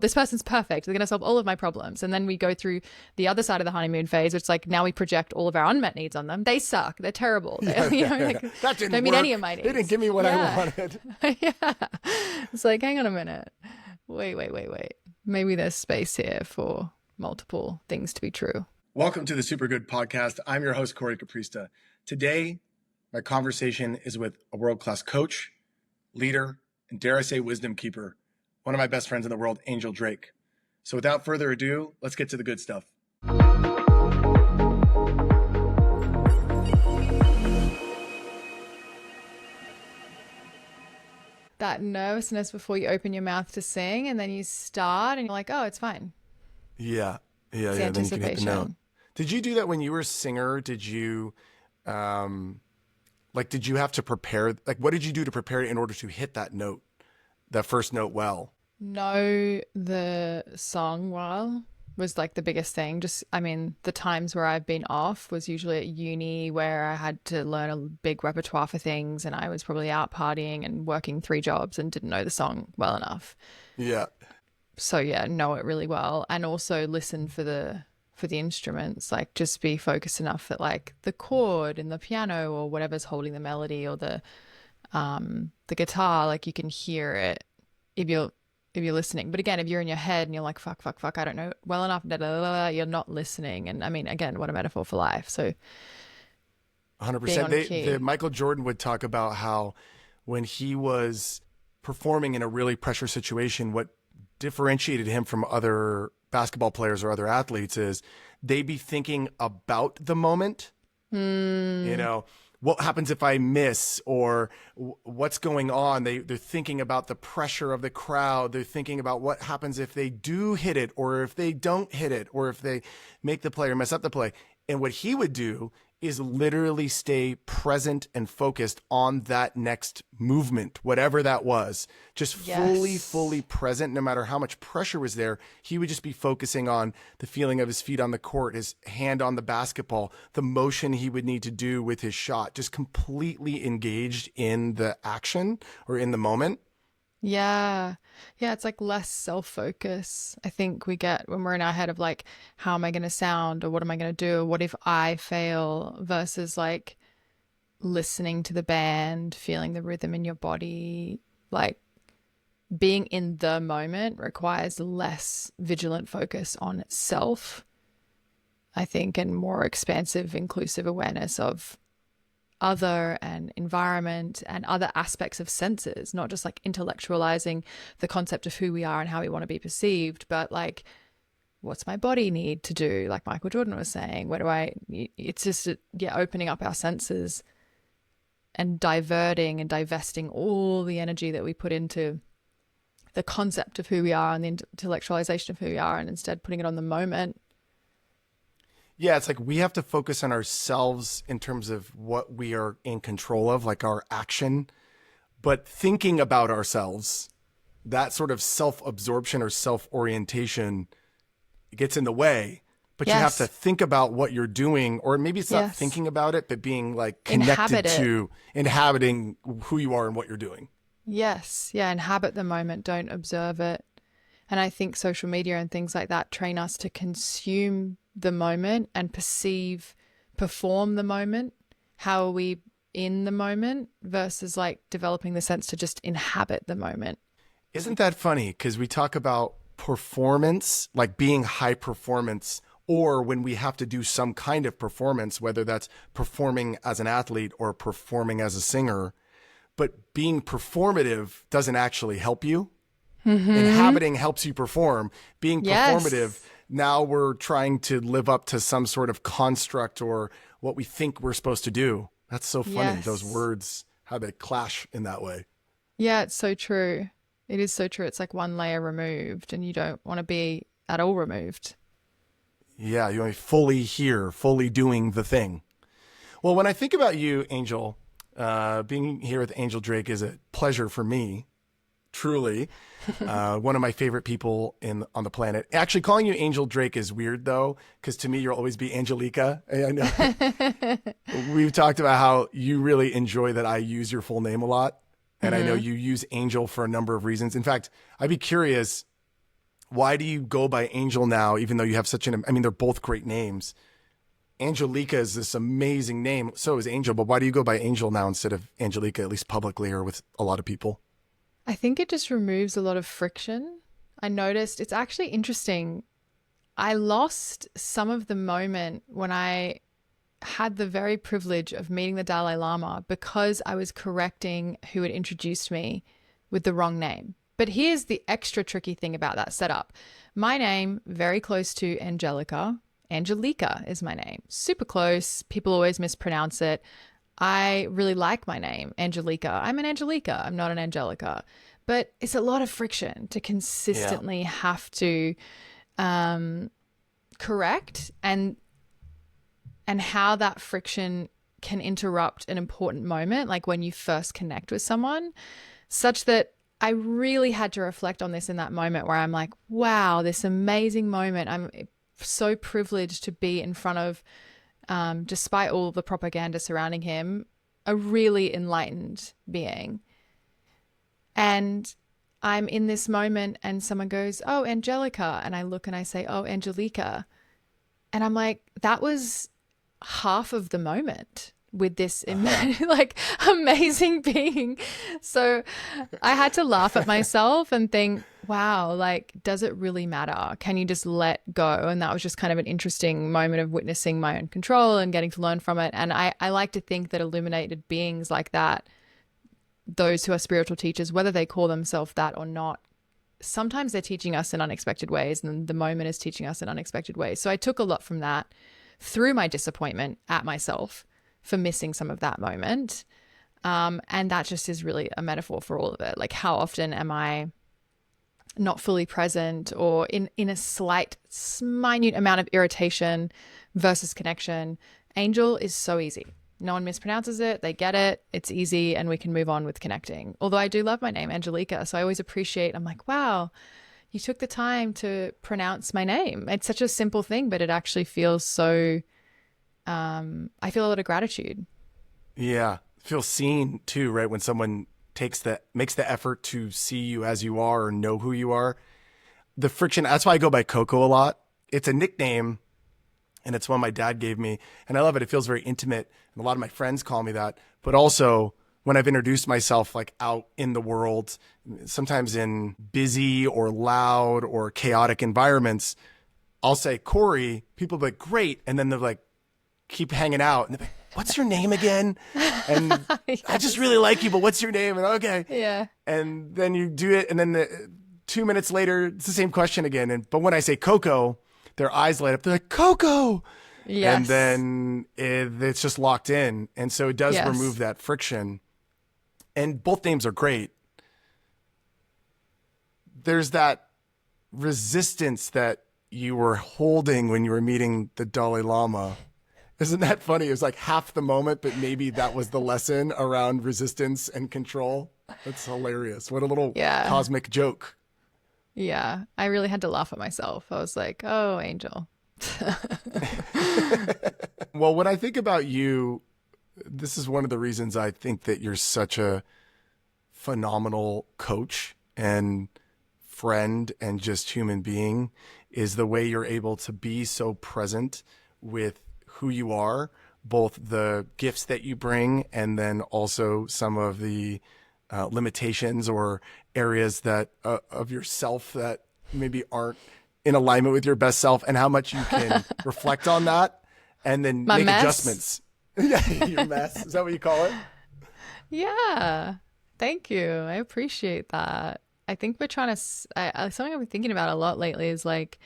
this person's perfect. They're going to solve all of my problems. And then we go through the other side of the honeymoon phase, which is like now we project all of our unmet needs on them. They suck. They're terrible. That didn't meet work. any of my needs. They didn't give me what I wanted. Yeah. It's like, hang on a minute. Wait. Maybe there's space here for multiple things to be true. Welcome to the Super Good Podcast. I'm your host, Cory Caprista. Today, my conversation is with a world-class coach, leader, and dare I say wisdom keeper, one of my best friends in the world, Angel Drake. So without further ado, let's get to the good stuff. That nervousness before you open your mouth to sing, and then you start and you're like, oh, it's fine. Yeah. It's Then you can hit the anticipation. note. Did you do that when you were a singer? Did you, did you have to prepare? Like, what did you do to prepare in order to hit that note, that first note well? Know the song well was like the biggest thing. The times where I've been off was usually at uni where I had to learn a big repertoire for things, and I was probably out partying and working 3 jobs and didn't know the song well enough. Yeah. So yeah, know it really well, and also listen for the instruments. Like, just be focused enough that like the chord in the piano or whatever's holding the melody, or the guitar, like you can hear it if you're listening. But again, if you're in your head and you're like, fuck, I don't know well enough, you're not listening. And I mean, again, what a metaphor for life. So 100%. Michael Jordan would talk about how when he was performing in a really pressure situation, what differentiated him from other basketball players or other athletes is they be thinking about the moment. You know, what happens if I miss, or what's going on? They're thinking about the pressure of the crowd. They're thinking about what happens if they do hit it, or if they don't hit it, or if they make the play or mess up the play. And what he would do is literally stay present and focused on that next movement, whatever that was, just fully present. No matter how much pressure was there, he would just be focusing on the feeling of his feet on the court, his hand on the basketball, the motion he would need to do with his shot, just completely engaged in the action or in the moment. Yeah, it's like less self-focus, I think we get when we're in our head of like, how am I going to sound, or what am I going to do, what if I fail, versus like listening to the band, feeling the rhythm in your body. Like, being in the moment requires less vigilant focus on itself, I think, and more expansive, inclusive awareness of other and environment and other aspects of senses, not just like intellectualizing the concept of who we are and how we want to be perceived, but like, what's my body need to do? Like Michael Jordan was saying, it's just, opening up our senses and diverting and divesting all the energy that we put into the concept of who we are and the intellectualization of who we are, and instead putting it on the moment. Yeah, it's like we have to focus on ourselves in terms of what we are in control of, like our action. But thinking about ourselves, that sort of self-absorption or self-orientation gets in the way. But you have to think about what you're doing, or maybe it's not thinking about it, but being like connected to inhabiting who you are and what you're doing. Yes. Yeah. Inhabit the moment. Don't observe it. And I think social media and things like that train us to consume the moment and perform the moment. How are we in the moment versus like developing the sense to just inhabit the moment? Isn't that funny? Because we talk about performance, like being high performance, or when we have to do some kind of performance, whether that's performing as an athlete or performing as a singer, but being performative doesn't actually help you. Inhabiting helps you perform. Being performative, now we're trying to live up to some sort of construct or what we think we're supposed to do. That's so funny. Those words, how they clash in that way. Yeah, it's so true. It is so true. It's like one layer removed, and you don't want to be at all removed. Yeah, you want to be fully here, fully doing the thing. Well, when I think about you, Angel, being here with Angel Drake is a pleasure for me. Truly, one of my favorite people on the planet. Actually, calling you Angel Drake is weird though, because to me, you'll always be Angelica. I know. We've talked about how you really enjoy that I use your full name a lot, and I know you use Angel for a number of reasons. In fact, I'd be curious, Why do you go by Angel now, even though you have such an, I mean, they're both great names. Angelica is this amazing name. So is Angel, but why do you go by Angel now instead of Angelica, at least publicly or with a lot of people? I think it just removes a lot of friction. I noticed it's actually interesting. I lost some of the moment when I had the very privilege of meeting the Dalai Lama because I was correcting who had introduced me with the wrong name. But here's the extra tricky thing about that setup. My name, very close to Angelica. Angelica is my name. Super close. People always mispronounce it. I really like my name, Angelica. I'm an Angelica. I'm not an Angelica. But it's a lot of friction to Yeah. consistently have to um, correct and how that friction can interrupt an important moment, like when you first connect with someone, such that I really had to reflect on this in that moment where I'm like, wow, this amazing moment. I'm so privileged to be in front of, despite all the propaganda surrounding him, a really enlightened being. And I'm in this moment and someone goes, oh, Angelica. And I look and I say, oh, Angelica. And I'm like, that was half of the moment with this like amazing being. So I had to laugh at myself and think, wow, like, does it really matter? Can you just let go? And that was just kind of an interesting moment of witnessing my own control and getting to learn from it. And I like to think that illuminated beings like that, those who are spiritual teachers, whether they call themselves that or not, sometimes they're teaching us in unexpected ways, and the moment is teaching us in unexpected ways. So I took a lot from that through my disappointment at myself for missing some of that moment. And that just is really a metaphor for all of it. Like, how often am I not fully present or in a slight, minute amount of irritation versus connection? Angel is so easy. No one mispronounces it. They get it. It's easy and we can move on with connecting. Although I do love my name, Angelica. So I always appreciate, I'm like, wow, you took the time to pronounce my name. It's such a simple thing, but it actually feels so, I feel a lot of gratitude. Yeah. Feel seen too, right? When someone makes the effort to see you as you are or know who you are. The friction, that's why I go by Coco a lot. It's a nickname and it's one my dad gave me. And I love it. It feels very intimate. And a lot of my friends call me that. But also when I've introduced myself like out in the world, sometimes in busy or loud or chaotic environments, I'll say Cory. People be like, great. And then they're like, keep hanging out. And they're like, what's your name again? And I just Yes. really like you, but what's your name? And okay. Yeah. And then you do it. And then 2 minutes later, it's the same question again. But when I say Coco, their eyes light up. They're like, Coco. And Yes. then it's just locked in. And so it does remove Yes. that friction. And both names are great. There's that resistance that you were holding when you were meeting the Dalai Lama. Isn't that funny? It was like half the moment, but maybe that was the lesson around resistance and control. That's hilarious. What a little Yeah. cosmic joke. Yeah. I really had to laugh at myself. I was like, oh, Angel. Well, when I think about you, this is one of the reasons I think that you're such a phenomenal coach and friend and just human being is the way you're able to be so present with who you are, both the gifts that you bring and then also some of the limitations or areas that of yourself that maybe aren't in alignment with your best self, and how much you can reflect on that and then My make mess. adjustments. Yeah, your mess. Is that what you call it? Yeah. Thank you. I appreciate that. I think we're trying to, something I've been thinking about a lot lately is like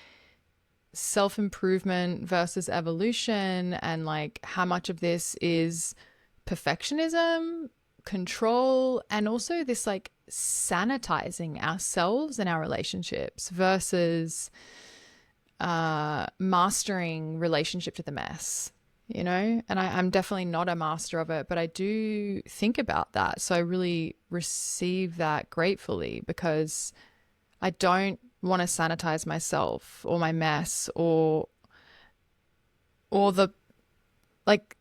self improvement versus evolution, and like how much of this is perfectionism, control, and also this like sanitizing ourselves and our relationships versus mastering relationship to the mess, you know? And I'm definitely not a master of it, but I do think about that. So I really receive that gratefully because I don't want to sanitize myself or my mess or the like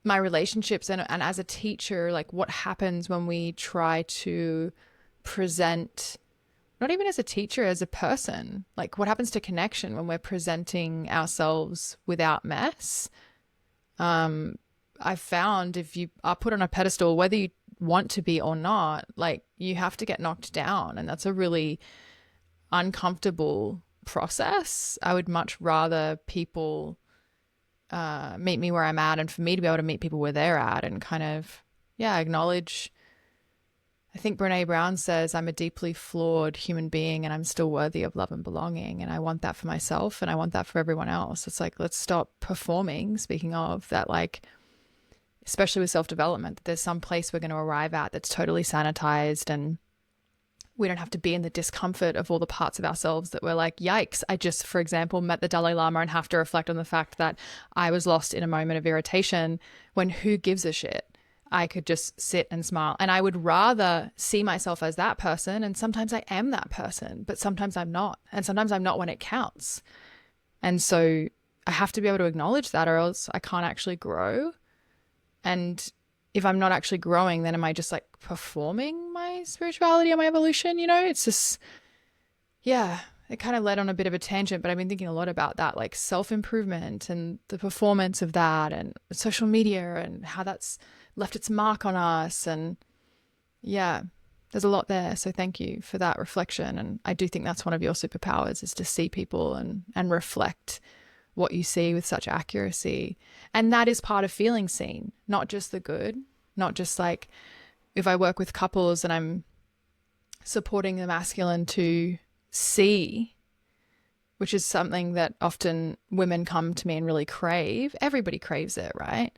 my relationships, and as a teacher, like what happens when we try to present not even as a teacher, as a person. Like, what happens to connection when we're presenting ourselves without mess? I've found if you are put on a pedestal, whether you want to be or not, like, you have to get knocked down. And that's a really uncomfortable process. I would much rather people meet me where I'm at, and for me to be able to meet people where they're at and kind of, yeah, acknowledge. I think Brene Brown says, I'm a deeply flawed human being and I'm still worthy of love and belonging. And I want that for myself and I want that for everyone else. It's like, let's stop performing. Speaking of that, like, especially with self-development, there's some place we're going to arrive at that's totally sanitized, and we don't have to be in the discomfort of all the parts of ourselves that we're like, yikes. I just, for example, met the Dalai Lama and have to reflect on the fact that I was lost in a moment of irritation, when who gives a shit? I could just sit and smile. And I would rather see myself as that person. And sometimes I am that person, but sometimes I'm not. And sometimes I'm not when it counts. And so I have to be able to acknowledge that, or else I can't actually grow. And if I'm not actually growing, then am I just like performing my spirituality or my evolution? You know, it's just, yeah, it kind of led on a bit of a tangent, but I've been thinking a lot about that, like self-improvement and the performance of that, and social media and how that's left its mark on us. And yeah, there's a lot there. So thank you for that reflection. And I do think that's one of your superpowers, is to see people and reflect what you see with such accuracy. And that is part of feeling seen, not just the good, not just like if I work with couples and I'm supporting the masculine to see, which is something that often women come to me and really crave. Everybody craves it, right?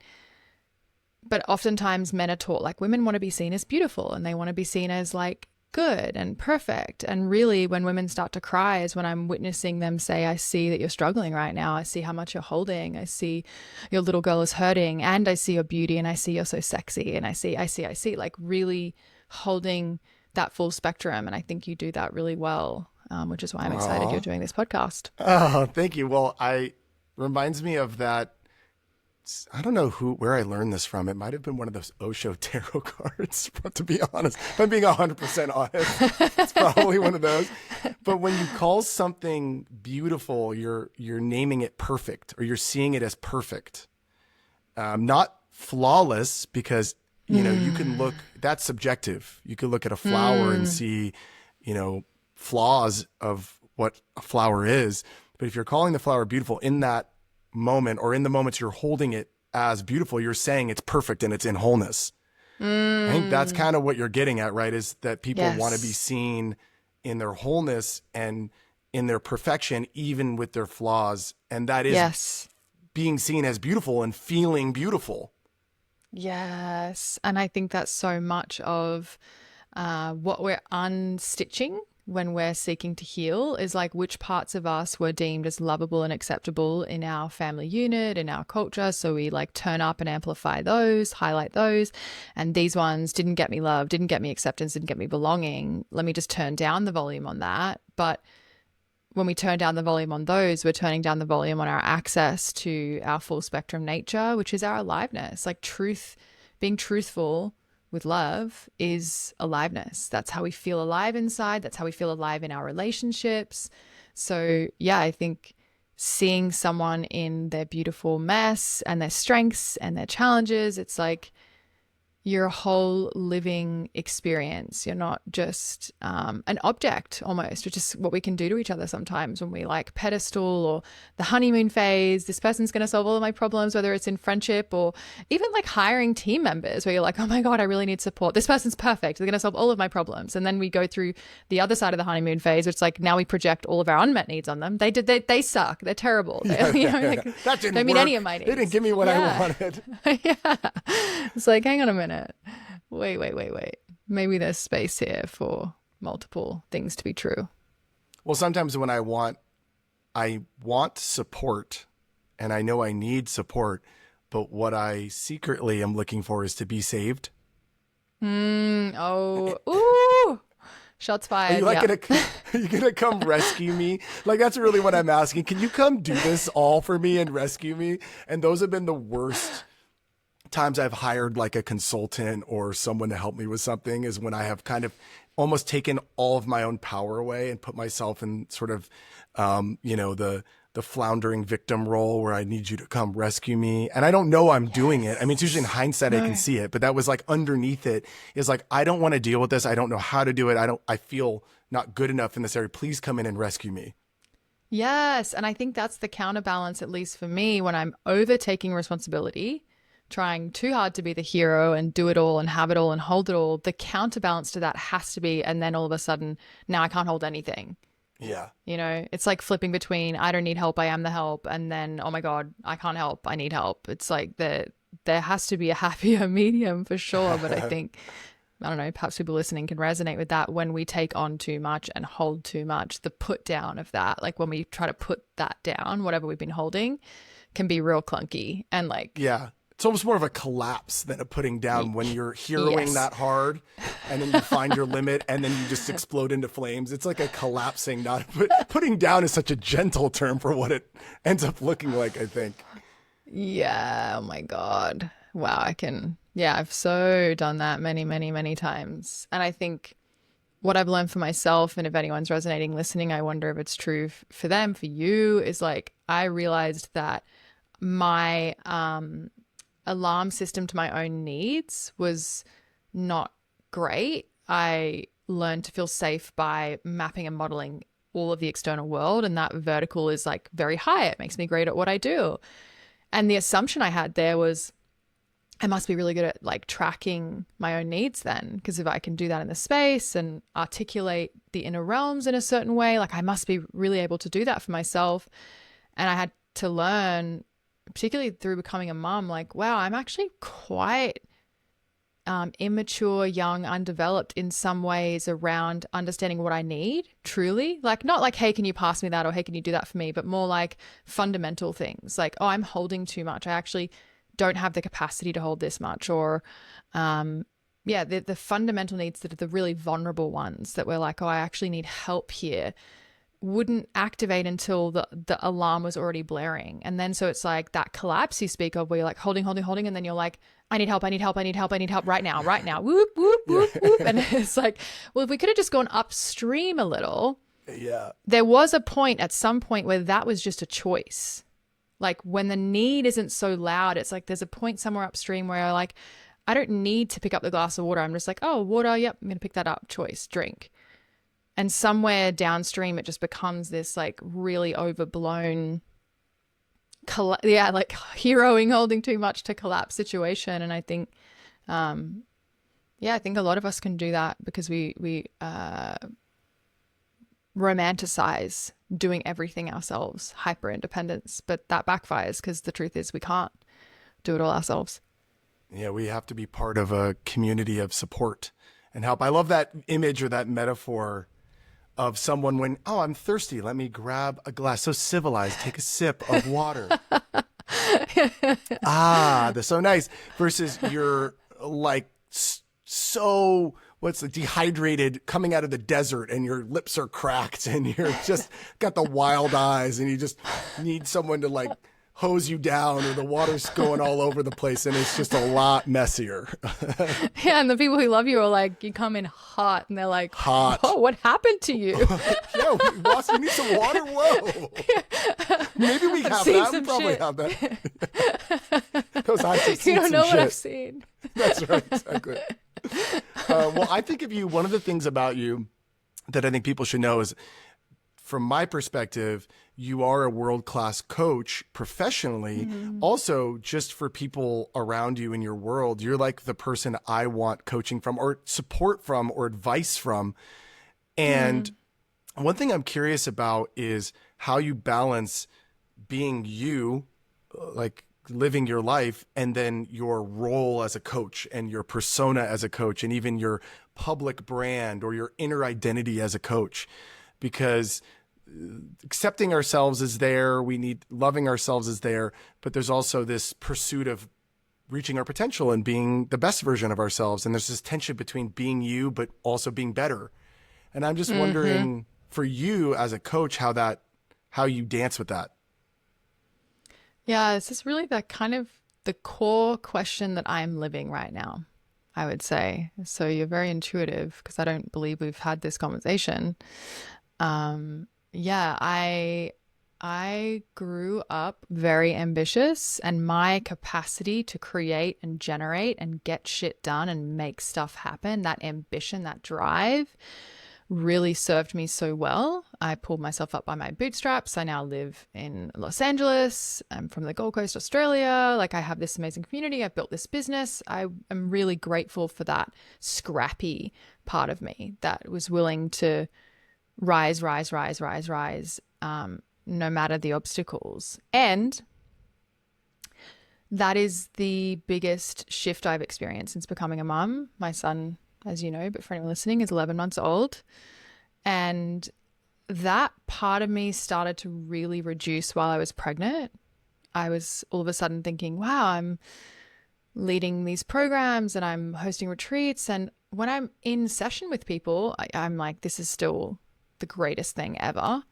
But oftentimes men are taught, like, women want to be seen as beautiful and they want to be seen as like good and perfect. And really, when women start to cry is when I'm witnessing them say, I see that you're struggling right now. I see how much you're holding. I see your little girl is hurting, and I see your beauty, and I see you're so sexy. And I see, like really holding that full spectrum. And I think you do that really well, which is why I'm excited you're doing this podcast. Oh, thank you. Well, reminds me of that. I don't know where I learned this from. It might have been one of those Osho tarot cards, to be honest. If I'm being 100% honest, it's probably one of those. But when you call something beautiful, you're naming it perfect, or you're seeing it as perfect. Not flawless, because, you know, you can look, that's subjective. You could look at a flower and see, you know, flaws of what a flower is. But if you're calling the flower beautiful in that moment, or in the moments you're holding it as beautiful, you're saying it's perfect and it's in wholeness. I think that's kind of what you're getting at, right? Is that people want to be seen in their wholeness and in their perfection, even with their flaws. And that is being seen as beautiful and feeling beautiful. Yes. And I think that's so much of what we're unstitching when we're seeking to heal, is like, which parts of us were deemed as lovable and acceptable in our family unit, in our culture. So we like turn up and amplify those, highlight those. And these ones didn't get me love, didn't get me acceptance, didn't get me belonging. Let me just turn down the volume on that. But when we turn down the volume on those, we're turning down the volume on our access to our full spectrum nature, which is our aliveness. Like, truth, being truthful with love is aliveness. That's how we feel alive inside. That's how we feel alive in our relationships. So yeah, I think seeing someone in their beautiful mess and their strengths and their challenges, it's like your whole living experience. You're not just an object almost, which is what we can do to each other sometimes when we like pedestal or the honeymoon phase. This person's going to solve all of my problems, whether it's in friendship or even like hiring team members where you're like, oh my God, I really need support. This person's perfect. They're going to solve all of my problems. And then we go through the other side of the honeymoon phase, which is like, now we project all of our unmet needs on them. They suck. They're terrible. That didn't don't meet work. any of my needs. They didn't give me what I wanted. Yeah. It's like, hang on a minute. Wait. Maybe there's space here for multiple things to be true. Well, sometimes when I want support, and I know I need support, but what I secretly am looking for is to be saved. Ooh. Shots fired. Are you gonna come rescue me? Like, that's really what I'm asking. Can you come do this all for me and rescue me? And those have been the worst times I've hired like a consultant or someone to help me with something is when I have kind of almost taken all of my own power away and put myself in sort of, the floundering victim role where I need you to come rescue me. And I don't know I'm doing it. I mean, it's usually in hindsight, I can No. see it, but that was like underneath it is like, I don't want to deal with this. I don't know how to do it. I feel not good enough in this area. Please come in and rescue me. Yes. And I think that's the counterbalance, at least for me, when I'm overtaking responsibility, trying too hard to be the hero and do it all and have it all and hold it all. The counterbalance to that has to be, and then all of a sudden, now I can't hold anything. Yeah. It's like flipping between I don't need help, I am the help, and then oh my god, I can't help, I need help. It's like there has to be a happier medium for sure. But I think I don't know, perhaps people listening can resonate with that. When we take on too much and hold too much, the put down of that, like when we try to put that down, whatever we've been holding, can be real clunky and like Yeah. It's almost more of a collapse than a putting down when you're heroing yes. that hard and then you find your limit and then you just explode into flames. It's like a collapsing, not putting down is such a gentle term for what it ends up looking like, I think. Yeah, oh my god. Wow, I've so done that many, many, many times. And I think what I've learned for myself, and if anyone's resonating listening, I wonder if it's true for them, for you, is like I realized that my alarm system to my own needs was not great. I learned to feel safe by mapping and modeling all of the external world, and that vertical is like very high. It makes me great at what I do. And the assumption I had there was I must be really good at like tracking my own needs then, because if I can do that in the space and articulate the inner realms in a certain way, like I must be really able to do that for myself. And I had to learn, particularly through becoming a mom, like, wow, I'm actually quite immature, young, undeveloped in some ways around understanding what I need truly. Like, not like, hey, can you pass me that? Or hey, can you do that for me? But more like fundamental things like, oh, I'm holding too much. I actually don't have the capacity to hold this much. Or, the fundamental needs that are the really vulnerable ones that we're like, oh, I actually need help here, wouldn't activate until the alarm was already blaring. And then so it's like that collapse you speak of where you're like holding, and then you're like, I need help, I need help, I need help, I need help right now, whoop, whoop, whoop, whoop. And it's like, well, if we could have just gone upstream a little, Yeah. there was a point at some point where that was just a choice. Like when the need isn't so loud, it's like there's a point somewhere upstream where like, I don't need to pick up the glass of water. I'm just like, oh, water, yep, I'm going to pick that up, choice, drink. And somewhere downstream, it just becomes this like really overblown, like heroing, holding too much to collapse situation. And I think, I think a lot of us can do that because we romanticize doing everything ourselves, hyper independence, but that backfires because the truth is we can't do it all ourselves. Yeah, we have to be part of a community of support and help. I love that image or that metaphor of someone when, oh, I'm thirsty. Let me grab a glass. So civilized. Take a sip of water. That's so nice. Versus you're like so, what's the dehydrated coming out of the desert and your lips are cracked and you're just got the wild eyes and you just need someone to like hose you down or the water's going all over the place and it's just a lot messier. Yeah, and the people who love you are like, you come in hot and they're like, Hot. oh, what happened to you? Yeah, Ross, you need some water? Whoa. Maybe we have seen that. We some probably shit. have that. Those eyes have You seen don't some know shit. what I've seen. That's right, exactly. Well, I think of you, one of the things about you that I think people should know is, from my perspective, you are a world-class coach professionally. Also, just for people around you in your world, you're like the person I want coaching from or support from or advice from. And one thing I'm curious about is how you balance being you, like living your life, and then your role as a coach and your persona as a coach and even your public brand or your inner identity as a coach. Because accepting ourselves is there, we need loving ourselves is there, but there's also this pursuit of reaching our potential and being the best version of ourselves. And there's this tension between being you, but also being better. And I'm just wondering for you as a coach, how you dance with that. Yeah, it's just really that kind of the core question that I'm living right now, I would say. So you're very intuitive because I don't believe we've had this conversation. Yeah, I grew up very ambitious, and my capacity to create and generate and get shit done and make stuff happen, that ambition, that drive really served me so well. I pulled myself up by my bootstraps. I now live in Los Angeles. I'm from the Gold Coast, Australia. Like, I have this amazing community. I've built this business. I am really grateful for that scrappy part of me that was willing to rise, no matter the obstacles. And that is the biggest shift I've experienced since becoming a mum. My son, as you know, but for anyone listening, is 11 months old. And that part of me started to really reduce while I was pregnant. I was all of a sudden thinking, wow, I'm leading these programs and I'm hosting retreats. And when I'm in session with people, I'm like, this is still the greatest thing ever.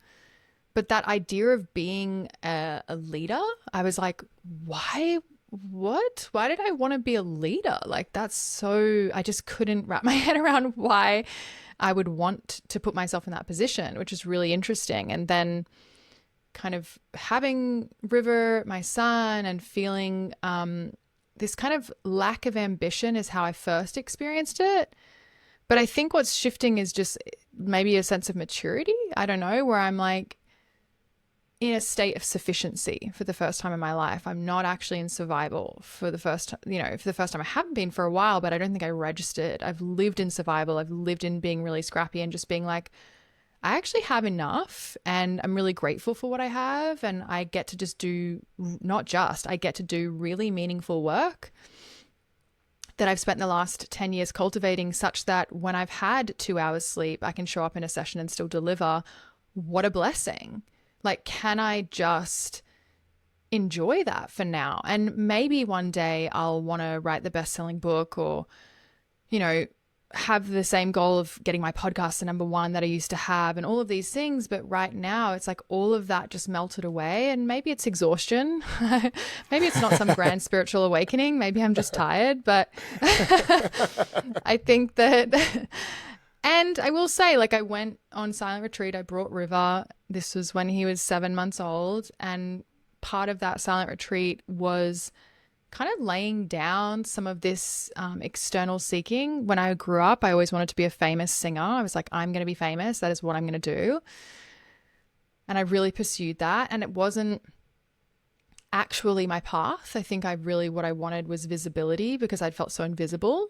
But that idea of being a leader, I was like, why? What? Why did I want to be a leader? Like, that's so, I just couldn't wrap my head around why I would want to put myself in that position, which is really interesting. And then kind of having River, my son, and feeling this kind of lack of ambition is how I first experienced it. But I think what's shifting is just maybe a sense of maturity. I don't know, where I'm like, in a state of sufficiency for the first time in my life. I'm not actually in survival for the first time. I haven't been for a while, but I don't think I registered. I've lived in survival. I've lived in being really scrappy and just being like, I actually have enough and I'm really grateful for what I have. And I get to just I get to do really meaningful work that I've spent the last 10 years cultivating, such that when I've had 2 hours sleep, I can show up in a session and still deliver. What a blessing. Like, can I just enjoy that for now? And maybe one day I'll want to write the best-selling book, or, have the same goal of getting my podcast to #1 that I used to have, and all of these things. But right now it's like all of that just melted away, and maybe it's exhaustion. Maybe it's not some grand spiritual awakening. Maybe I'm just tired, but I think that... And I will say, like, I went on silent retreat. I brought River. This was when he was 7 months old. And part of that silent retreat was kind of laying down some of this external seeking. When I grew up, I always wanted to be a famous singer. I was like, I'm going to be famous. That is what I'm going to do. And I really pursued that. And it wasn't actually my path. I think what I wanted was visibility, because I'd felt so invisible.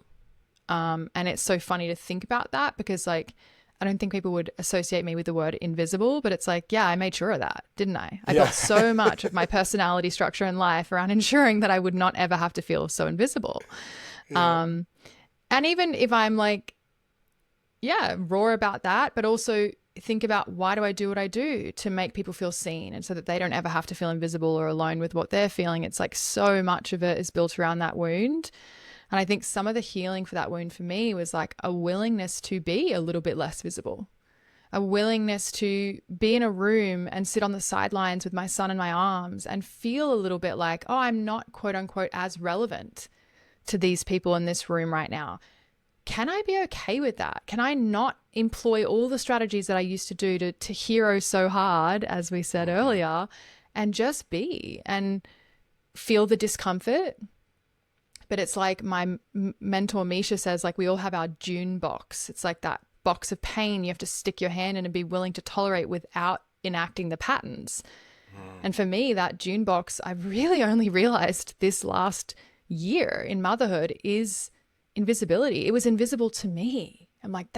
And it's so funny to think about that, because like, I don't think people would associate me with the word invisible, but it's like, yeah, I made sure of that, didn't I? I built so much of my personality structure in life around ensuring that I would not ever have to feel so invisible. Yeah. And even if I'm like, raw about that, but also think about, why do I do what I do? To make people feel seen, and so that they don't ever have to feel invisible or alone with what they're feeling. It's like so much of it is built around that wound. And I think some of the healing for that wound for me was like a willingness to be a little bit less visible, a willingness to be in a room and sit on the sidelines with my son in my arms and feel a little bit like, oh, I'm not quote unquote as relevant to these people in this room right now. Can I be okay with that? Can I not employ all the strategies that I used to do to hero so hard, as we said earlier, and just be and feel the discomfort? But it's like my mentor Misha says, like, we all have our June box. It's like that box of pain you have to stick your hand in and be willing to tolerate without enacting the patterns. And for me, that June box, I've really only realized this last year in motherhood, is invisibility. It was invisible to me. I'm like,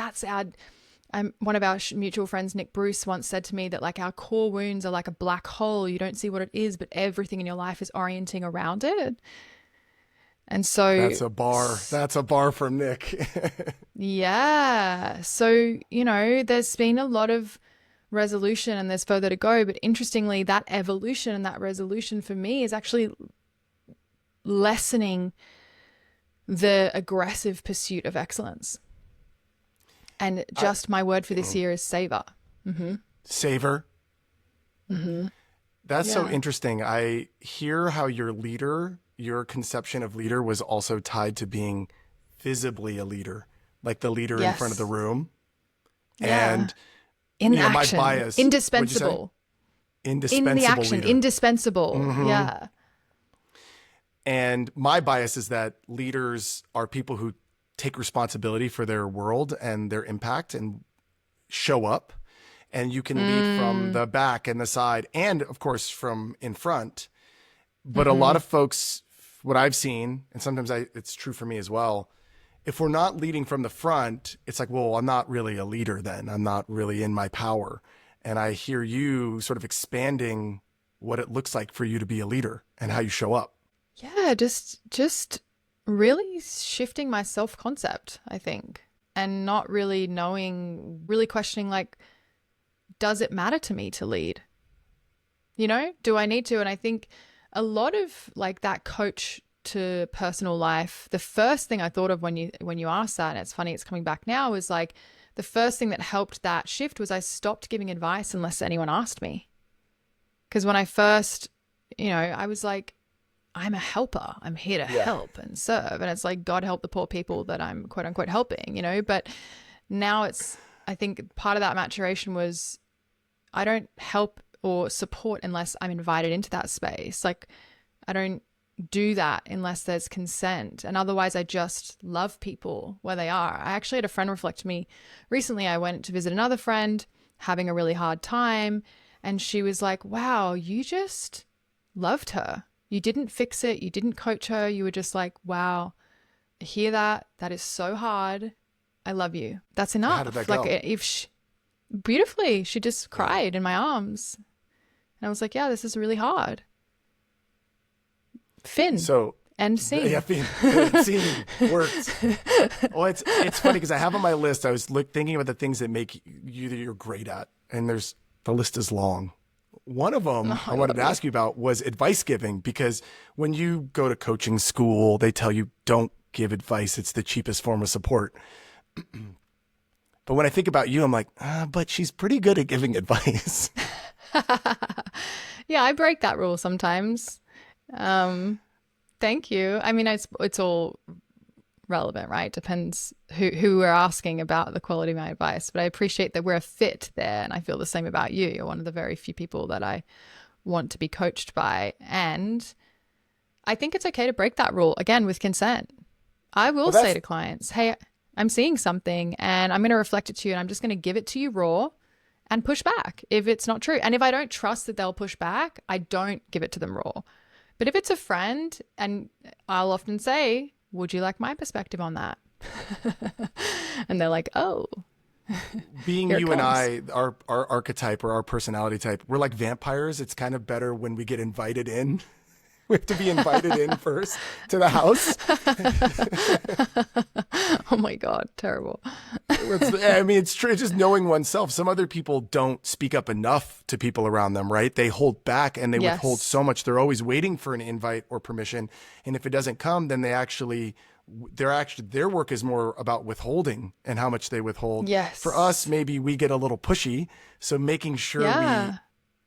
one of our mutual friends, Nick Bruce, once said to me that like our core wounds are like a black hole. You don't see what it is, but everything in your life is orienting around it. And so that's a bar from Nick. Yeah. So, there's been a lot of resolution and there's further to go. But interestingly, that evolution and that resolution for me is actually lessening the aggressive pursuit of excellence. And just my word for this year is savor. Mm-hmm. Savor. Mm-hmm. That's so interesting. I hear how your leader your conception of leader was also tied to being visibly a leader, like the leader in front of the Yes. room. Yeah. And, In my action, bias, what'd you say? indispensable. In the Indispensable action, leader. indispensable. Hmm. Yeah. And my bias is that leaders are people who take responsibility for their world and their impact and show up. And you can lead from Mm. the back and the side and, of course, from in front. But a lot Mm-hmm. of folks, what I've seen, and sometimes it's true for me as well, if we're not leading from the front, it's like, well, I'm not really a leader then. I'm not really in my power. And I hear you sort of expanding what it looks like for you to be a leader and how you show up. Yeah, just really shifting my self-concept, I think, and not really knowing, really questioning like, does it matter to me to lead? You know, do I need to? And I think a lot of like that coach to personal life, the first thing I thought of when you asked that, and it's funny, it's coming back now, was like the first thing that helped that shift was I stopped giving advice unless anyone asked me. Because when I first, I was like, I'm a helper. I'm here to Yeah. help and serve. And it's like, God help the poor people that I'm quote unquote helping. But now I think part of that maturation was I don't help or support unless I'm invited into that space. Like, I don't do that unless there's consent. And otherwise, I just love people where they are. I actually had a friend reflect to me recently. I went to visit another friend having a really hard time. And she was like, wow, you just loved her. You didn't fix it. You didn't coach her. You were just like, wow, I hear that. That is so hard. I love you. That's How did that enough. Like, go? if she, beautifully, she just Yeah. cried in my arms. And I was like, yeah, this is really hard. Finn, So, end yeah, scene. scene worked. Well, it's funny because I have on my list, I was thinking about the things that make you that you're great at, and the list is long. One of them Oh, I I wanted love to you. ask you about was advice giving, because when you go to coaching school, they tell you don't give advice. It's the cheapest form of support. But when I think about you, I'm like, but she's pretty good at giving advice. Yeah, I break that rule sometimes. Um, Thank you. I mean, it's all relevant, right? Depends who we're asking about the quality of my advice. But I appreciate that we're a fit there, and I feel the same about you. You're one of the very few people that I want to be coached by, and I think it's okay to break that rule again with consent. I will Well, say that's to clients, "Hey, I'm seeing something, and I'm going to reflect it to you, and I'm just going to give it to you raw." And push back if it's not true. And if I don't trust that they'll push back, I don't give it to them raw. But if it's a friend, and I'll often say, would you like my perspective on that? And they're like, oh, being here it you and comes. I, our archetype or our personality type, we're like vampires. It's kind of better when we get invited in. We have to be invited in first to the house. Oh my God, terrible. I mean, it's true. It's just knowing oneself. Some other people don't speak up enough to people around them, right? They hold back and they withhold Yes. so much. They're always waiting for an invite or permission. And if it doesn't come, then their work is more about withholding and how much they withhold. For us, Yes. maybe we get a little pushy. So making sure we Yeah.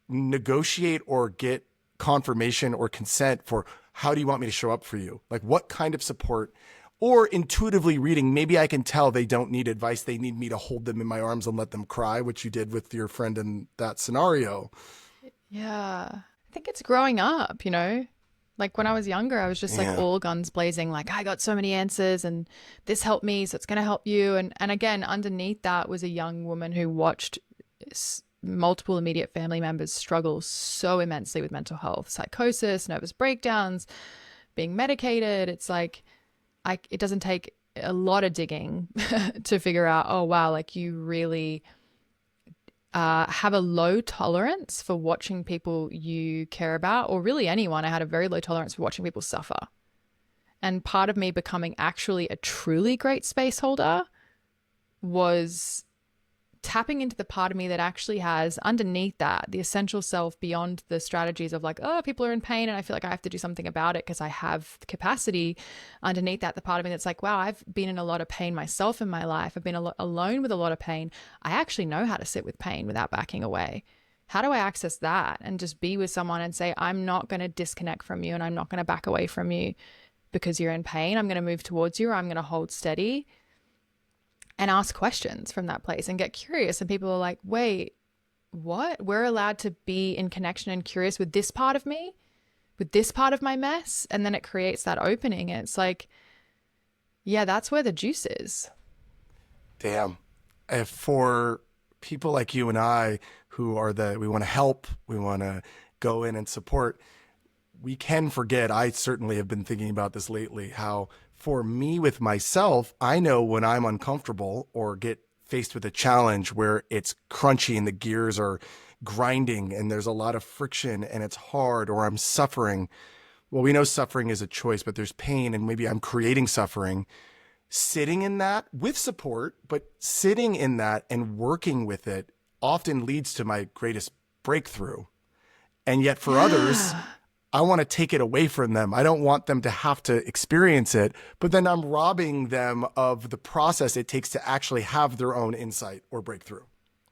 negotiate or get confirmation or consent for how do you want me to show up for you? Like what kind of support, or intuitively reading, maybe I can tell they don't need advice. They need me to hold them in my arms and let them cry, which you did with your friend in that scenario. Yeah. I think it's growing up. Like when I was younger, I was just like Yeah. all guns blazing, like I got so many answers and this helped me, so it's going to help you. And again, underneath that was a young woman who watched multiple immediate family members struggle so immensely with mental health, psychosis, nervous breakdowns, being medicated. It's like it doesn't take a lot of digging to figure out, oh wow, like you really have a low tolerance for watching people you care about, or really anyone. I had a very low tolerance for watching people suffer. And part of me becoming actually a truly great space holder was tapping into the part of me that actually has underneath that the essential self beyond the strategies of like, oh, people are in pain and I feel like I have to do something about it because I have the capacity. Underneath that, the part of me that's like, wow, I've been in a lot of pain myself in my life. I've been alone with a lot of pain. I actually know how to sit with pain without backing away. how do I access that and just be with someone and say, I'm not going to disconnect from you and I'm not going to back away from you because you're in pain. I'm going to move towards you, or I'm going to hold steady and ask questions from that place and get curious. And people are like, wait, what? We're allowed to be in connection and curious with this part of me, with this part of my mess. And then it creates that opening. And it's like, yeah, that's where the juice is. Damn. For people like you and I who are we want to help, we want to go in and support, we can forget. I certainly have been thinking about this lately, how for me with myself, I know when I'm uncomfortable or get faced with a challenge where it's crunchy and the gears are grinding and there's a lot of friction and it's hard, or I'm suffering. Well, we know suffering is a choice, but there's pain and maybe I'm creating suffering. Sitting in that with support, but sitting in that and working with it often leads to my greatest breakthrough. And yet for others, I want to take it away from them. I don't want them to have to experience it, but then I'm robbing them of the process it takes to actually have their own insight or breakthrough.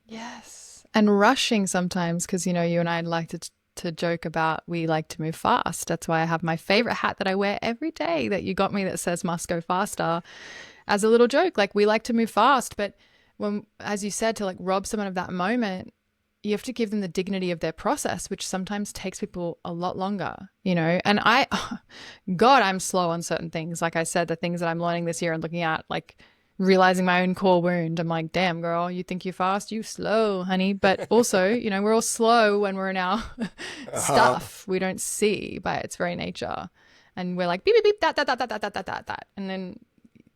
Yes. And rushing sometimes, because, you know, you and I like to joke about, we like to move fast. That's why I have my favorite hat that I wear every day that you got me that says must go faster, as a little joke. Like, we like to move fast, but when, as you said, to like rob someone of that moment, you have to give them the dignity of their process, which sometimes takes people a lot longer, you know. And God, I'm slow on certain things. Like I said, the things that I'm learning this year and looking at, like realizing my own core wound. I'm like, damn, girl, you think you're fast? You slow, honey. But also, you know, we're all slow when we're in our stuff we don't see by its very nature. And we're like, beep, beep, beep, that. And then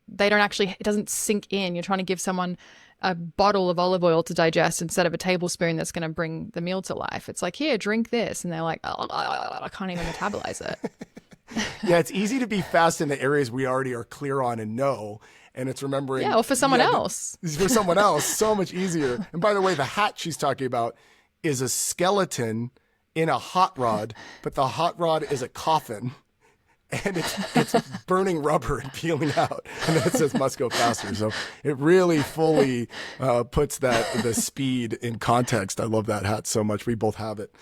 they don't actually, it doesn't sink in. You're trying to give someone a bottle of olive oil to digest instead of a tablespoon that's going to bring the meal to life. It's like, here, drink this. And they're like, oh, I can't even metabolize it. Yeah, it's easy to be fast in the areas we already are clear on and know. And it's remembering. Yeah, or for someone else. For someone else, so much easier. And by the way, the hat she's talking about is a skeleton in a hot rod, but the hot rod is a coffin. And it's burning rubber and peeling out. And then it says must go faster. So it really fully puts the speed in context. I love that hat so much. We both have it.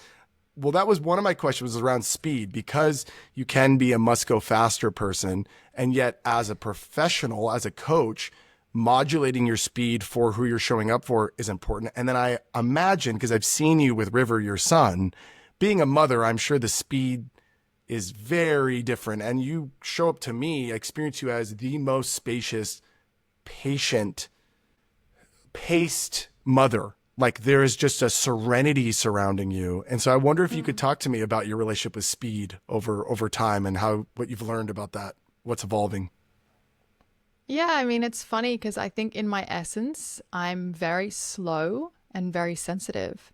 Well, that was one of my questions, was around speed, because you can be a must go faster person. And yet as a professional, as a coach, modulating your speed for who you're showing up for is important. And then I imagine, because I've seen you with River, your son, being a mother, I'm sure the speed is very different. And you show up to me, I experience you as the most spacious, patient, paced mother. Like there is just a serenity surrounding you. And so I wonder if you could talk to me about your relationship with speed over time and what you've learned about that, what's evolving. Yeah, I mean, it's funny because I think in my essence, I'm very slow and very sensitive.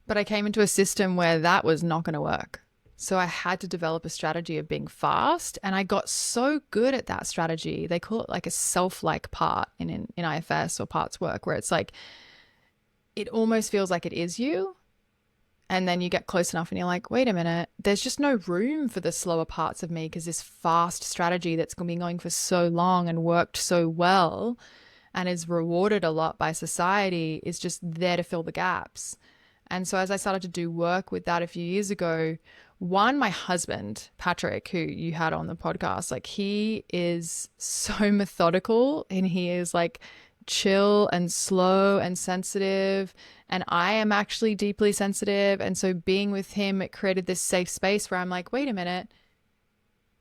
But I came into a system where that was not going to work. So I had to develop a strategy of being fast. And I got so good at that strategy. They call it like a self-like part in IFS or parts work, where it's like, it almost feels like it is you. And then you get close enough and you're like, wait a minute, there's just no room for the slower parts of me, because this fast strategy that's been going for so long and worked so well and is rewarded a lot by society is just there to fill the gaps. And so as I started to do work with that a few years ago, my husband, Patrick, who you had on the podcast, like he is so methodical and he is like chill and slow and sensitive. And I am actually deeply sensitive. And so being with him, it created this safe space where I'm like, wait a minute,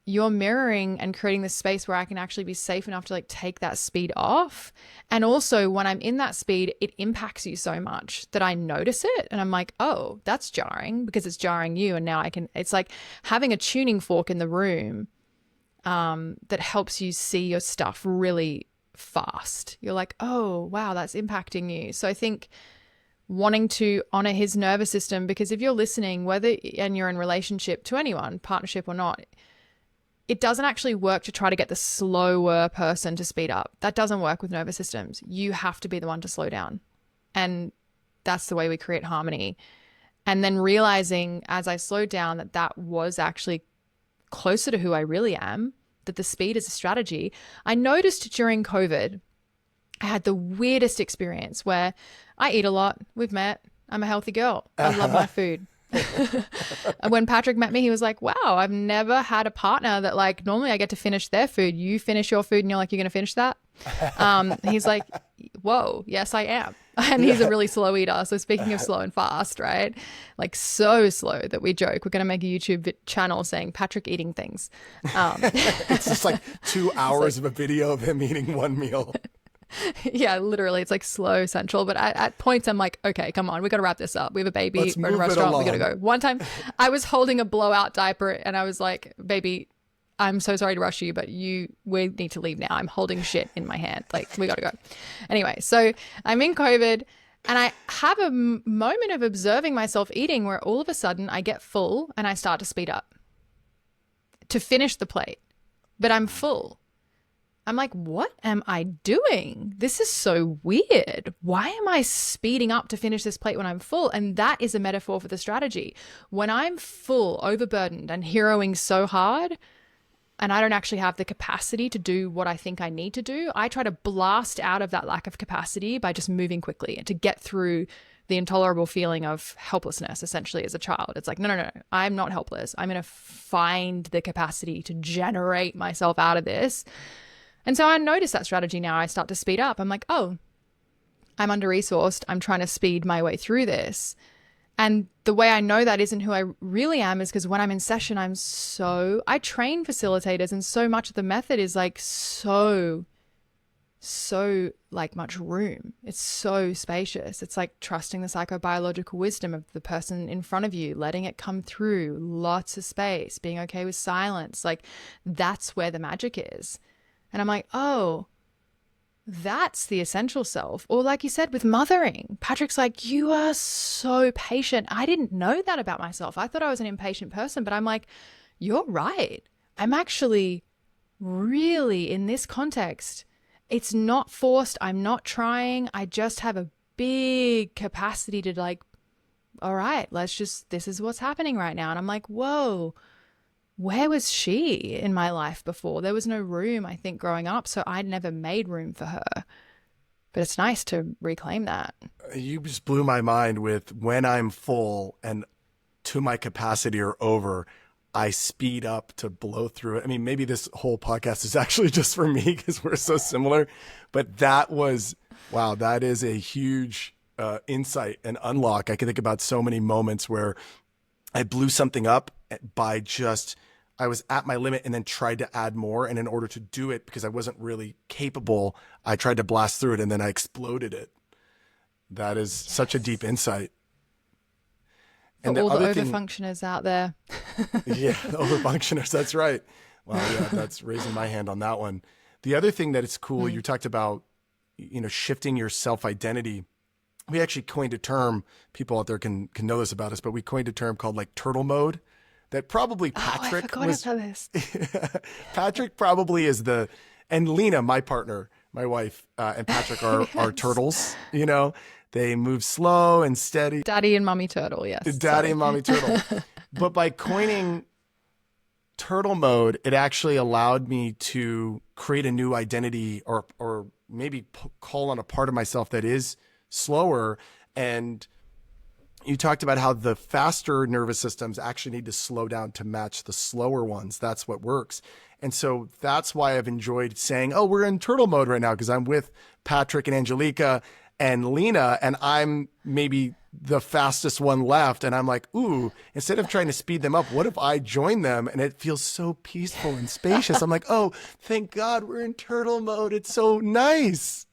you're mirroring and creating this space where I can actually be safe enough to like take that speed off. And also when I'm in that speed, it impacts you so much that I notice it. And I'm like, oh, that's jarring, because it's jarring you. And now it's like having a tuning fork in the room that helps you see your stuff really fast. You're like, oh, wow, that's impacting you. So I think wanting to honor his nervous system, because if you're listening, and you're in relationship to anyone, partnership or not, it doesn't actually work to try to get the slower person to speed up. That doesn't work with nervous systems. You have to be the one to slow down. And that's the way we create harmony. And then realizing as I slowed down that was actually closer to who I really am, that the speed is a strategy. I noticed during COVID, I had the weirdest experience where I eat a lot. We've met. I'm a healthy girl. I love my food. And when Patrick met me, he was like, wow, I've never had a partner that like, normally I get to finish their food. You finish your food and you're like, you're going to finish that? He's like, whoa, yes, I am. And he's a really slow eater. So speaking of slow and fast, right? Like so slow that we joke, we're going to make a YouTube channel saying Patrick eating things. It's just like 2 hours of a video of him eating one meal. Yeah, literally. It's like slow central. But at points, I'm like, okay, come on. We got to wrap this up. We have a baby. Let's We're in a move it restaurant. We got to along. go. One time I was holding a blowout diaper and I was like, baby, I'm so sorry to rush you, but we need to leave now. I'm holding shit in my hand. Like, we got to go. Anyway, so I'm in COVID and I have a moment of observing myself eating where all of a sudden I get full and I start to speed up to finish the plate, but I'm full. I'm like, what am I doing? This is so weird. Why am I speeding up to finish this plate when I'm full? And that is a metaphor for the strategy. When I'm full, overburdened, and heroing so hard, and I don't actually have the capacity to do what I think I need to do, I try to blast out of that lack of capacity by just moving quickly and to get through the intolerable feeling of helplessness, essentially, as a child. It's like, no, I'm not helpless. I'm going to find the capacity to generate myself out of this. And so I notice that strategy now. I start to speed up. I'm like, oh, I'm under-resourced. I'm trying to speed my way through this. And the way I know that isn't who I really am is because when I'm in session, I train facilitators, and so much of the method is like so like much room. It's so spacious. It's like trusting the psychobiological wisdom of the person in front of you, letting it come through, lots of space, being okay with silence. Like that's where the magic is. And I'm like, oh, that's the essential self. Or like you said, with mothering, Patrick's like, you are so patient. I didn't know that about myself. I thought I was an impatient person, but I'm like, you're right. I'm actually really, in this context, it's not forced. I'm not trying. I just have a big capacity to like, all right, this is what's happening right now. And I'm like, whoa. Where was she in my life before? There was no room, I think, growing up. So I never made room for her. But it's nice to reclaim that. You just blew my mind with when I'm full and to my capacity or over, I speed up to blow through it. I mean, maybe this whole podcast is actually just for me because we're so similar. But that was, wow, that is a huge insight and unlock. I can think about so many moments where I blew something up by I was at my limit and then tried to add more. And in order to do it, because I wasn't really capable, I tried to blast through it and then I exploded it. That is such a deep insight. For And all the overfunctioners out there. Yeah, the overfunctioners. That's right. Wow. Yeah, that's raising my hand on that one. The other thing that is cool, you talked about, shifting your self-identity. We actually coined a term, people out there can know this about us, but we coined a term called like turtle mode that probably Patrick I forgot about this. Patrick probably is and Lena, my partner, my wife, and Patrick are Yes. turtles, they move slow and steady. Daddy and mommy turtle, yes. Daddy and mommy turtle. But by coining turtle mode, it actually allowed me to create a new identity or maybe call on a part of myself that is slower. And you talked about how the faster nervous systems actually need to slow down to match the slower ones. That's what works. And so that's why I've enjoyed saying, oh, we're in turtle mode right now, because I'm with Patrick and Angelica and Lena, and I'm maybe the fastest one left. And I'm like, ooh, instead of trying to speed them up, what if I join them? And it feels so peaceful and spacious. I'm like, oh, thank God we're in turtle mode. It's so nice.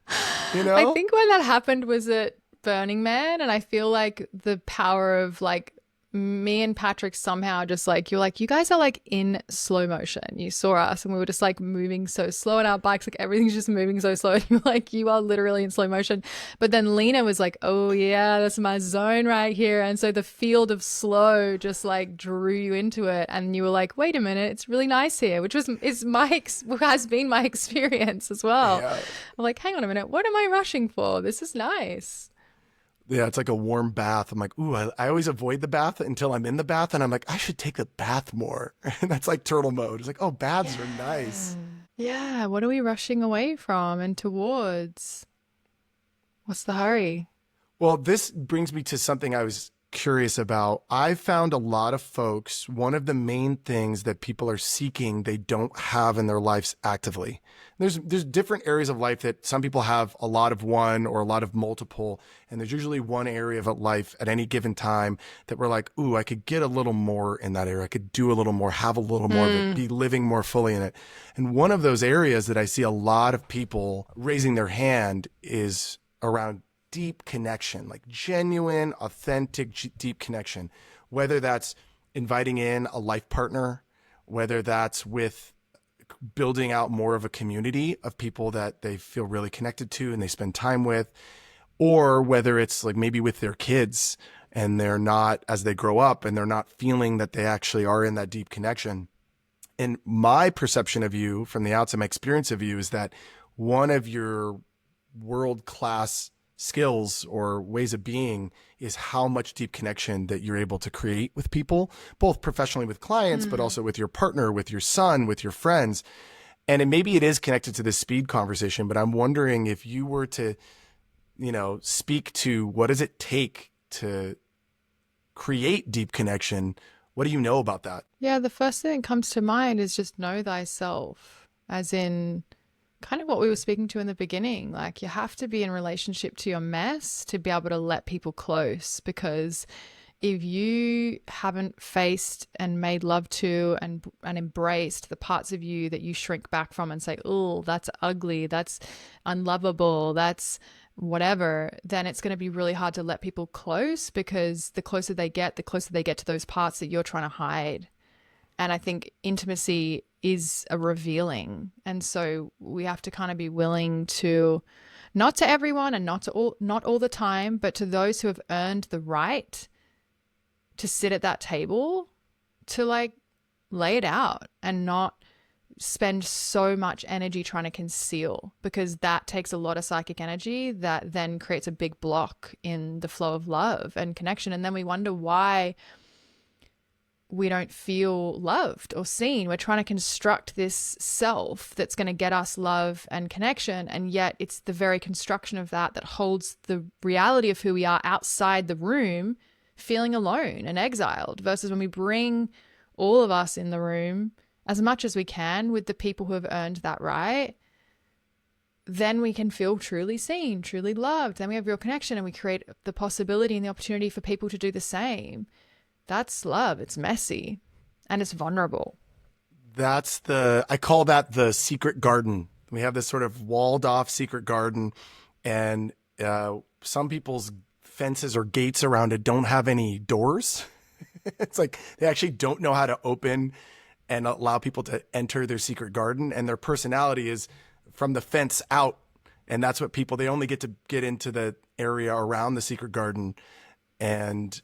I think when that happened was at Burning Man, and I feel like the power of like me and Patrick somehow just like, you're like, you guys are like in slow motion. You saw us and we were just like moving so slow on our bikes, like everything's just moving so slow. And you're like, you are literally in slow motion. But then Lena was like, oh yeah, that's my zone right here. And so the field of slow just like drew you into it. And you were like, wait a minute, it's really nice here, which has been my experience as well. Yeah. I'm like, hang on a minute, what am I rushing for? This is nice. Yeah, it's like a warm bath. I'm like, ooh, I always avoid the bath until I'm in the bath. And I'm like, I should take the bath more. And that's like turtle mode. It's like, oh, baths are nice. Yeah. What are we rushing away from and towards? What's the hurry? Well, this brings me to something I was curious about. I found a lot of folks, one of the main things that people are seeking, they don't have in their lives actively. There's different areas of life that some people have a lot of one or a lot of multiple, and there's usually one area of life at any given time that we're like, ooh, I could get a little more in that area. I could do a little more, have a little more of it, Mm. be living more fully in it. And one of those areas that I see a lot of people raising their hand is around deep connection, like genuine, authentic, deep connection, whether that's inviting in a life partner, whether that's with building out more of a community of people that they feel really connected to and they spend time with, or whether it's like maybe with their kids and they're not, as they grow up and they're not feeling that they actually are in that deep connection. And my perception of you from the outside, my experience of you is that one of your world-class skills or ways of being is how much deep connection that you're able to create with people, both professionally with clients, but Mm. also with your partner, with your son, with your friends. And maybe it is connected to this speed conversation, but I'm wondering if you were to, speak to what does it take to create deep connection? What do you know about that? Yeah, the first thing that comes to mind is just know thyself, as in kind of what we were speaking to in the beginning. Like, you have to be in relationship to your mess to be able to let people close, because if you haven't faced and made love to and embraced the parts of you that you shrink back from and say, oh, that's ugly, that's unlovable, that's whatever, then it's going to be really hard to let people close, because the closer they get, to those parts that you're trying to hide. And I think intimacy is a revealing. And so we have to kind of be willing to, not to everyone and not all the time, but to those who have earned the right to sit at that table, to like lay it out and not spend so much energy trying to conceal, because that takes a lot of psychic energy that then creates a big block in the flow of love and connection. And then we wonder why we don't feel loved or seen. We're trying to construct this self that's going to get us love and connection. And yet it's the very construction of that that holds the reality of who we are outside the room, feeling alone and exiled, versus when we bring all of us in the room as much as we can with the people who have earned that right, then we can feel truly seen, truly loved. Then we have real connection, and we create the possibility and the opportunity for people to do the same. That's love. It's messy and it's vulnerable. I call that the secret garden. We have this sort of walled off secret garden, and some people's fences or gates around it don't have any doors. It's like they actually don't know how to open and allow people to enter their secret garden, and their personality is from the fence out. And that's what they only get to get into the area around the secret garden. And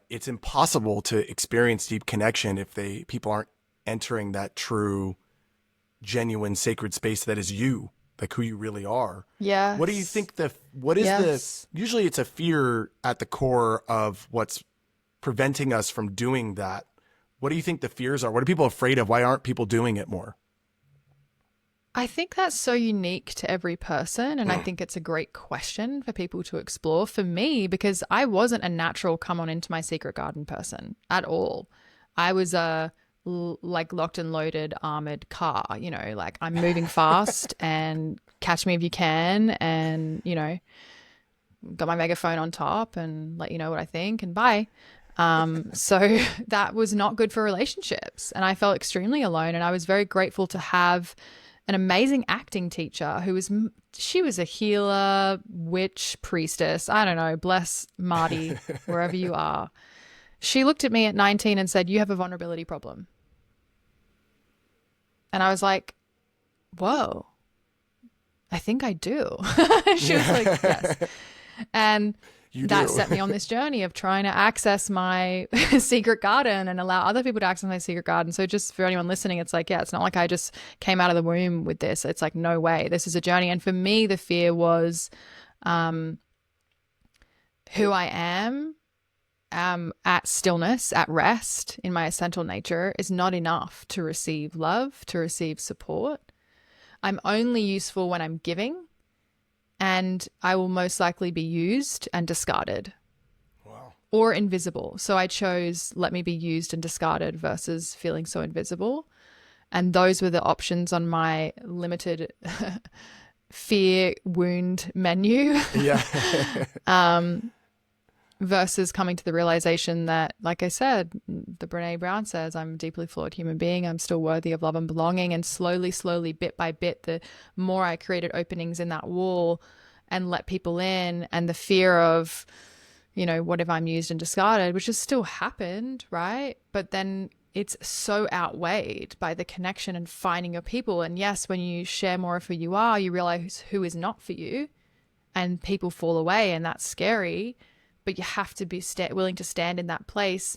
it's impossible to experience deep connection if people aren't entering that true, genuine, sacred space that is you, like who you really are. What do you Yes. think what is Yes. usually it's a fear at the core of what's preventing us from doing that. What do you think the fears are? What are people afraid of? Why aren't people doing it more? I think that's so unique to every person. And I think it's a great question for people to explore. For me, because I wasn't a natural come on into my secret garden person at all. I was a like locked and loaded armored car, like I'm moving fast and catch me if you can. And, got my megaphone on top and let you know what I think and bye. So that was not good for relationships. And I felt extremely alone. And I was very grateful to have an amazing acting teacher she was a healer, witch, priestess. I don't know. Bless Marty, wherever you are. She looked at me at 19 and said, "You have a vulnerability problem." And I was like, whoa, I think I do. She was like, yes. And You that do. set me on this journey of trying to access my secret garden and allow other people to access my secret garden. So just for anyone listening, it's like, yeah, it's not like I just came out of the womb with this. It's like, no way, this is a journey. And for me, the fear was who I am at stillness, at rest in my essential nature is not enough to receive love, to receive support. I'm only useful when I'm giving. and I will most likely be used and discarded Wow. or invisible. So I chose let me be used and discarded versus feeling so invisible. And those were the options on my limited fear wound menu. Yeah. Versus coming to the realization that, like I said, the Brene Brown says, I'm a deeply flawed human being. I'm still worthy of love and belonging. And slowly, slowly, bit by bit, the more I created openings in that wall and let people in, and the fear of, what if I'm used and discarded, which has still happened, right? But then it's so outweighed by the connection and finding your people. And yes, when you share more of who you are, you realize who is not for you, and people fall away, and that's scary. But you have to be willing to stand in that place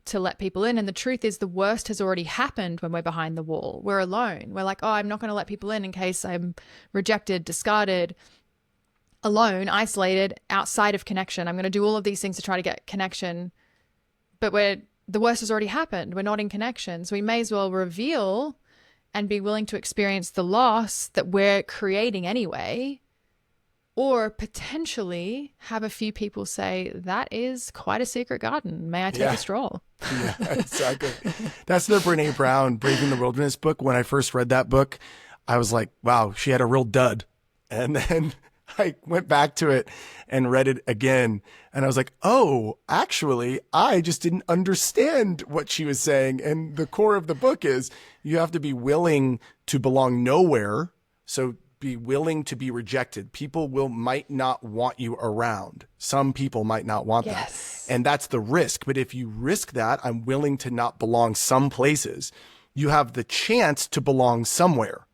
to let people in. And the truth is, the worst has already happened when we're behind the wall. We're alone. We're like, oh, I'm not going to let people in case I'm rejected, discarded, alone, isolated, outside of connection. I'm going to do all of these things to try to get connection. But the worst has already happened. We're not in connection. So we may as well reveal and be willing to experience the loss that we're creating anyway. Or potentially have a few people say, that is quite a secret garden. May I take a stroll? Yeah, exactly. That's the Brene Brown Braving the Wilderness book. When I first read that book, I was like, wow, she had a real dud. And then I went back to it and read it again. And I was like, oh, actually, I just didn't understand what she was saying. And the core of the book is you have to be willing to belong nowhere. So be willing to be rejected. People might not want you around. Some people might not want that. And that's the risk. But if you risk that, I'm willing to not belong some places, you have the chance to belong somewhere.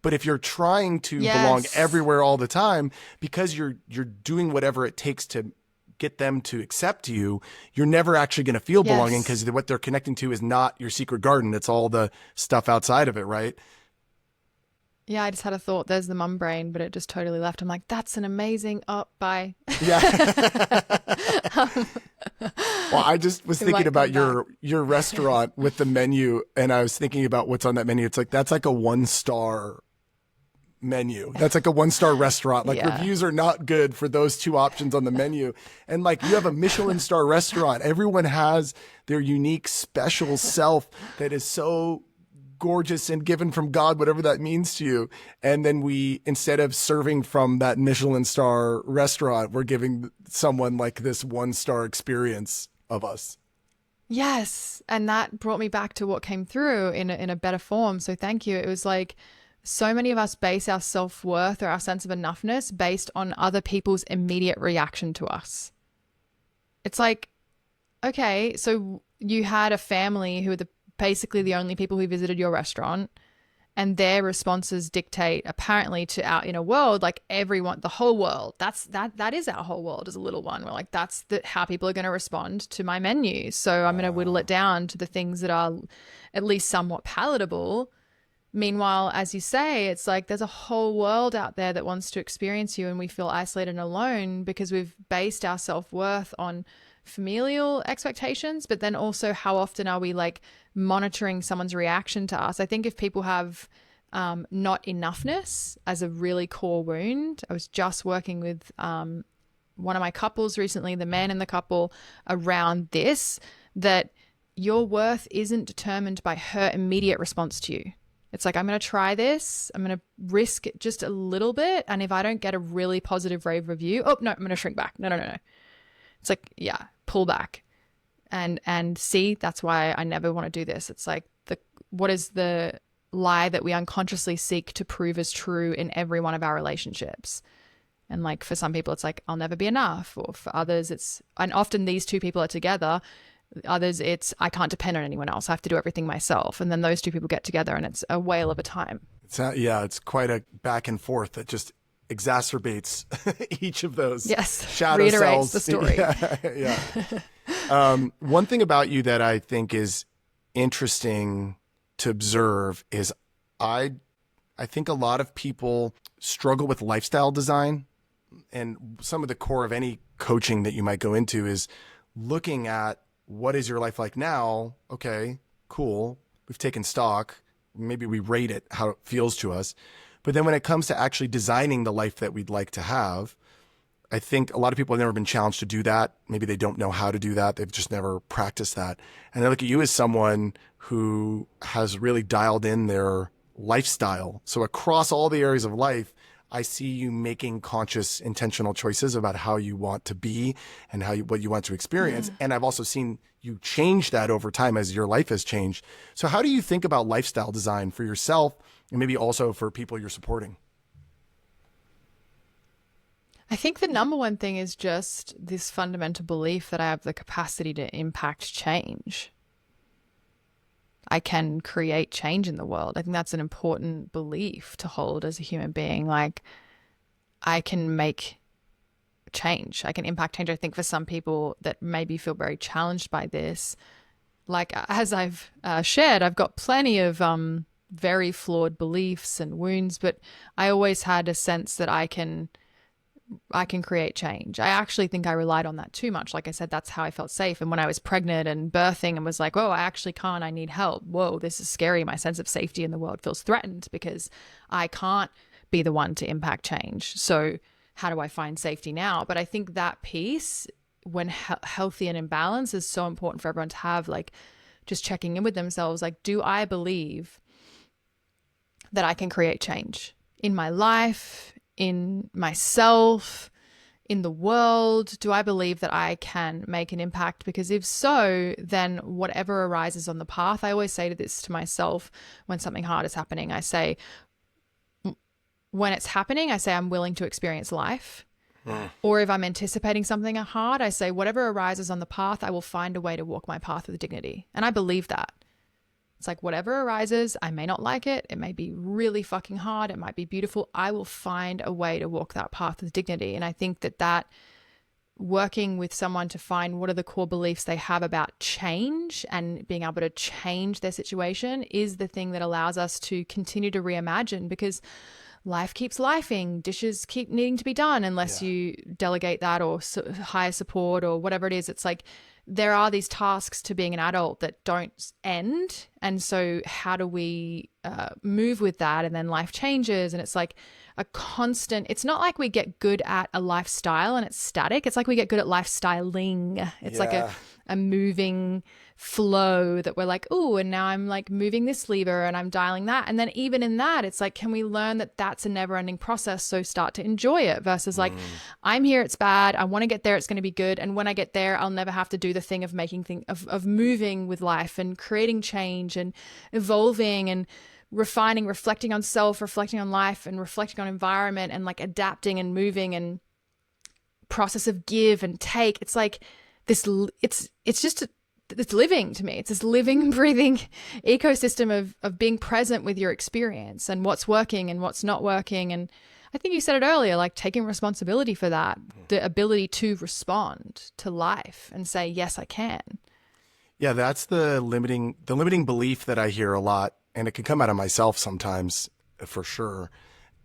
But if you're trying to belong everywhere all the time, because you're doing whatever it takes to get them to accept you, you're never actually going to feel belonging, because what they're connecting to is not your secret garden. It's all the stuff outside of it, right? Yeah, I just had a thought. There's the mum brain, but it just totally left. I'm like, that's an amazing. Oh, bye. Yeah. Well, I just was thinking about your restaurant with the menu, and I was thinking about what's on that menu. It's like, that's like a 1-star menu. That's like a 1-star restaurant. Like reviews are not good for those two options on the menu. And like, you have a Michelin star restaurant. Everyone has their unique special self that is so gorgeous and given from God, whatever that means to you. And then we, instead of serving from that Michelin star restaurant, we're giving someone like this 1-star experience of us. Yes. And that brought me back to what came through in a better form. So thank you. It was like, so many of us base our self-worth or our sense of enoughness based on other people's immediate reaction to us. It's like, okay, so you had a family who were basically the only people who visited your restaurant, and their responses dictate apparently to our inner world, like everyone, the whole world. That is our whole world as a little one. We're like, that's how people are going to respond to my menu. So I'm going to whittle it down to the things that are at least somewhat palatable. Meanwhile, as you say, it's like there's a whole world out there that wants to experience you, and we feel isolated and alone because we've based our self-worth on familial expectations, but then also how often are we like monitoring someone's reaction to us? I think if people have not enoughness as a really core wound, I was just working with one of my couples recently, the man in the couple, around this, that your worth isn't determined by her immediate response to you. It's like, I'm going to try this. I'm going to risk it just a little bit. And if I don't get a really positive rave review, oh, no, I'm going to shrink back. No. It's like, yeah, pull back and see, that's why I never want to do this. It's like, what is the lie that we unconsciously seek to prove as true in every one of our relationships? And like, for some people, it's like, I'll never be enough. Or for others, and often these two people are together. Others, it's, I can't depend on anyone else. I have to do everything myself. And then those two people get together and it's a whale of a time. It's quite a back and forth that just exacerbates each of those shadow reiterates cells. The story. One thing about you that I think is interesting to observe is I think a lot of people struggle with lifestyle design, and some of the core of any coaching that you might go into is looking at what is your life like now? Okay, cool. We've taken stock. Maybe we rate it how it feels to us. But then when it comes to actually designing the life that we'd like to have, I think a lot of people have never been challenged to do that. Maybe they don't know how to do that. They've just never practiced that. And I look at you as someone who has really dialed in their lifestyle. So across all the areas of life, I see you making conscious, intentional choices about how you want to be and what you want to experience. And I've also seen you change that over time as your life has changed. So how do you think about lifestyle design for yourself and maybe also for people you're supporting? I think the number one thing is just this fundamental belief that I have the capacity to impact change. I can create change in the world. I think that's an important belief to hold as a human being. Like, I can make change, I can impact change. I think for some people that maybe feel very challenged by this, like as I've shared, I've got plenty of very flawed beliefs and wounds, but I always had a sense that I can create change. I actually think I relied on that too much. Like I said, that's how I felt safe. And when I was pregnant and birthing and was like, whoa, I actually can't, I need help. Whoa, this is scary. My sense of safety in the world feels threatened because I can't be the one to impact change. So how do I find safety now? But I think that piece, when healthy and in balance, is so important for everyone to have, like just checking in with themselves. Like, do I believe that I can create change in my life, in myself, in the world? Do I believe that I can make an impact? Because if so, then whatever arises on the path, I always say this to myself when something hard is happening. I say, when it's happening, I say I'm willing to experience life. Or if I'm anticipating something hard, I say whatever arises on the path, I will find a way to walk my path with dignity. And I believe that. It's like whatever arises, I may not like it. It may be really fucking hard. It might be beautiful. I will find a way to walk that path with dignity. And I think that working with someone to find what are the core beliefs they have about change and being able to change their situation is the thing that allows us to continue to reimagine, because life keeps lifing. Dishes keep needing to be done unless you delegate that or hire support or whatever it is. It's like, there are these tasks to being an adult that don't end. And so how do we move with that? And then life changes, and it's like a constant, it's not like we get good at a lifestyle and it's static. It's like we get good at lifestyling. It's like a moving flow that we're like, oh, and now I'm like moving this lever and I'm dialing that. And then even in that, it's like, can we learn that that's a never ending process? So start to enjoy it versus like, I'm here, it's bad. I want to get there. It's going to be good. And when I get there, I'll never have to do the thing of of moving with life and creating change and evolving and refining, reflecting on self, reflecting on life and reflecting on environment and like adapting and moving and process of give and take. It's like this, it's just it's living to me. It's this living, breathing ecosystem of being present with your experience and what's working and what's not working. And I think you said it earlier, like taking responsibility for that, the ability to respond to life and say, yes, I can. Yeah, that's the limiting belief that I hear a lot, and it can come out of myself sometimes for sure.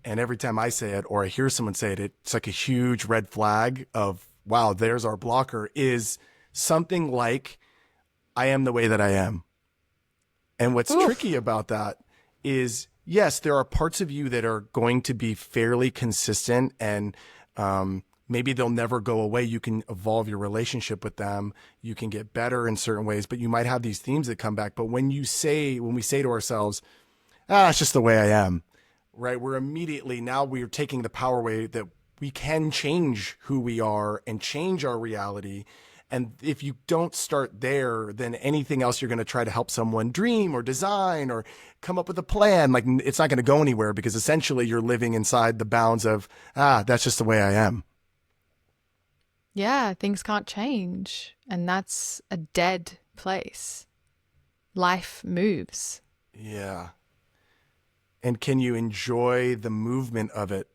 And every time I say it or I hear someone say it, it's like a huge red flag of, wow, there's our blocker, is something like, I am the way that I am. And what's tricky about that is, yes, there are parts of you that are going to be fairly consistent and maybe they'll never go away. You can evolve your relationship with them. You can get better in certain ways, but you might have these themes that come back. But when we say to ourselves, it's just the way I am, right? We're taking the power away that we can change who we are and change our reality. And if you don't start there, then anything else you're going to try to help someone dream or design or come up with a plan, like it's not going to go anywhere, because essentially you're living inside the bounds of, that's just the way I am. Yeah, things can't change. And that's a dead place. Life moves. Yeah. And can you enjoy the movement of it?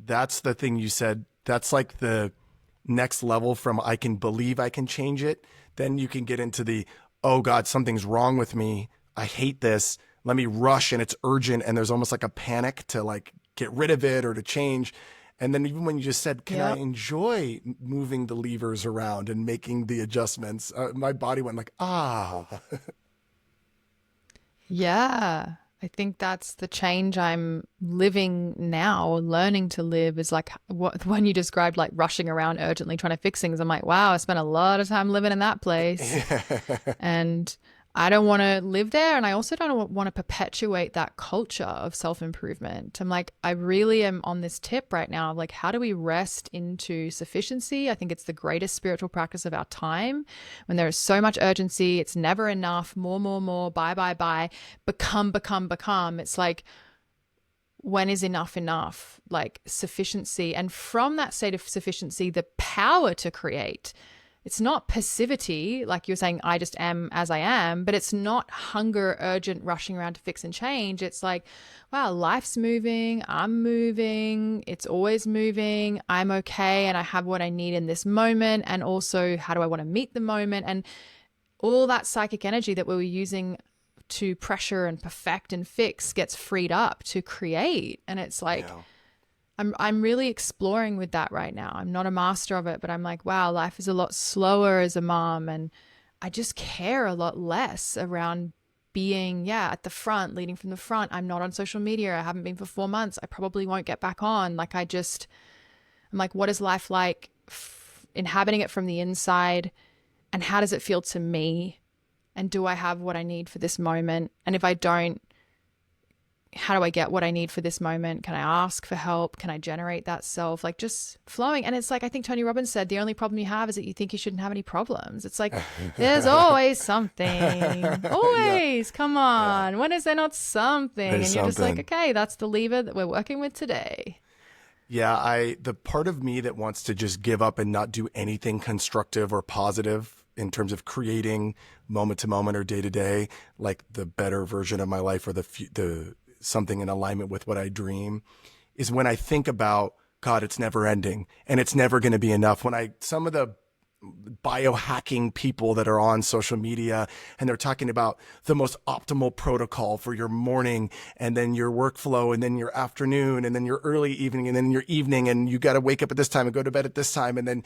That's the thing you said. That's like the next level from I can believe I can change it. Then you can get into the, oh God, something's wrong with me. I hate this. Let me rush, and it's urgent. And there's almost like a panic to like get rid of it or to change. And then even when you just said, can I enjoy moving the levers around and making the adjustments? My body went like, ah. Yeah. I think that's the change I'm living now, or learning to live, is like what when you described like rushing around urgently trying to fix things. I'm like, wow, I spent a lot of time living in that place. And I don't want to live there. And I also don't want to perpetuate that culture of self improvement. I'm like, I really am on this tip right now of like, how do we rest into sufficiency? I think it's the greatest spiritual practice of our time. When there is so much urgency, it's never enough, more, buy, become. It's like, when is enough enough? Like sufficiency. And from that state of sufficiency, the power to create. It's not passivity, like you're saying, I just am as I am, but it's not hunger, urgent, rushing around to fix and change. It's like, wow, life's moving, I'm moving, it's always moving, I'm okay, and I have what I need in this moment. And also, how do I want to meet the moment? And all that psychic energy that we were using to pressure and perfect and fix gets freed up to create. And it's like, Yeah. I'm really exploring with that right now. I'm not a master of it, but I'm like, wow, life is a lot slower as a mom, and I just care a lot less around being, yeah, at the front, leading from the front. I'm not on social media. I haven't been for 4 months. I probably won't get back on. Like I'm like, what is life like, inhabiting it from the inside, and how does it feel to me? And do I have what I need for this moment? And if I don't, how do I get what I need for this moment? Can I ask for help? Can I generate that self? Like just flowing. And it's like, I think Tony Robbins said, the only problem you have is that you think you shouldn't have any problems. It's like, there's always something. Yeah. Always. Come Yeah. on. When is there not something? There's And you're just like, something. okay, that's the lever that we're working with today. Yeah, the part of me that wants to just give up and not do anything constructive or positive in terms of creating moment to moment or day to day, like the better version of my life or the something in alignment with what I dream, is when I think about God, it's never ending and it's never going to be enough. When some of the biohacking people that are on social media and they're talking about the most optimal protocol for your morning and then your workflow and then your afternoon and then your early evening and then your evening, and you got to wake up at this time and go to bed at this time, and then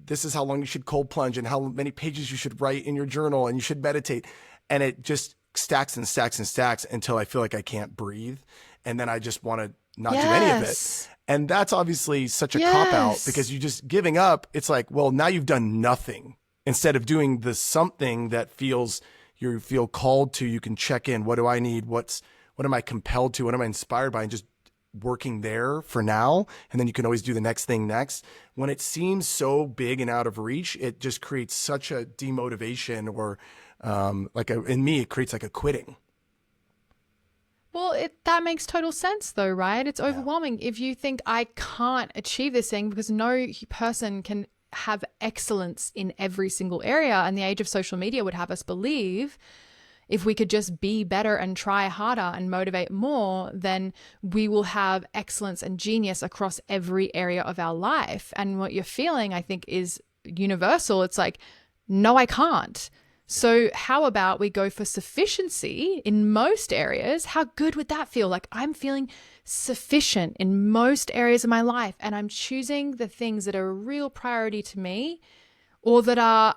this is how long you should cold plunge and how many pages you should write in your journal and you should meditate, and it just stacks and stacks and stacks until I feel like I can't breathe, and then I just want to not do any of it. Yes. And that's obviously such a cop out because Yes. you just giving up. It's like, well, now you've done nothing instead of doing the something that you feel called to. You can check in. What do I need? What am I compelled to? What am I inspired by? And just working there for now. And then you can always do the next thing next. When it seems so big and out of reach, it just creates such a demotivation, or in me, it creates like a quitting. Well, that makes total sense though, right? It's Yeah. overwhelming if you think I can't achieve this thing, because no person can have excellence in every single area. And the age of social media would have us believe if we could just be better and try harder and motivate more, then we will have excellence and genius across every area of our life. And what you're feeling, I think, is universal. It's like, no, I can't. So, how about we go for sufficiency in most areas? How good would that feel? Like, I'm feeling sufficient in most areas of my life, and I'm choosing the things that are a real priority to me, or that are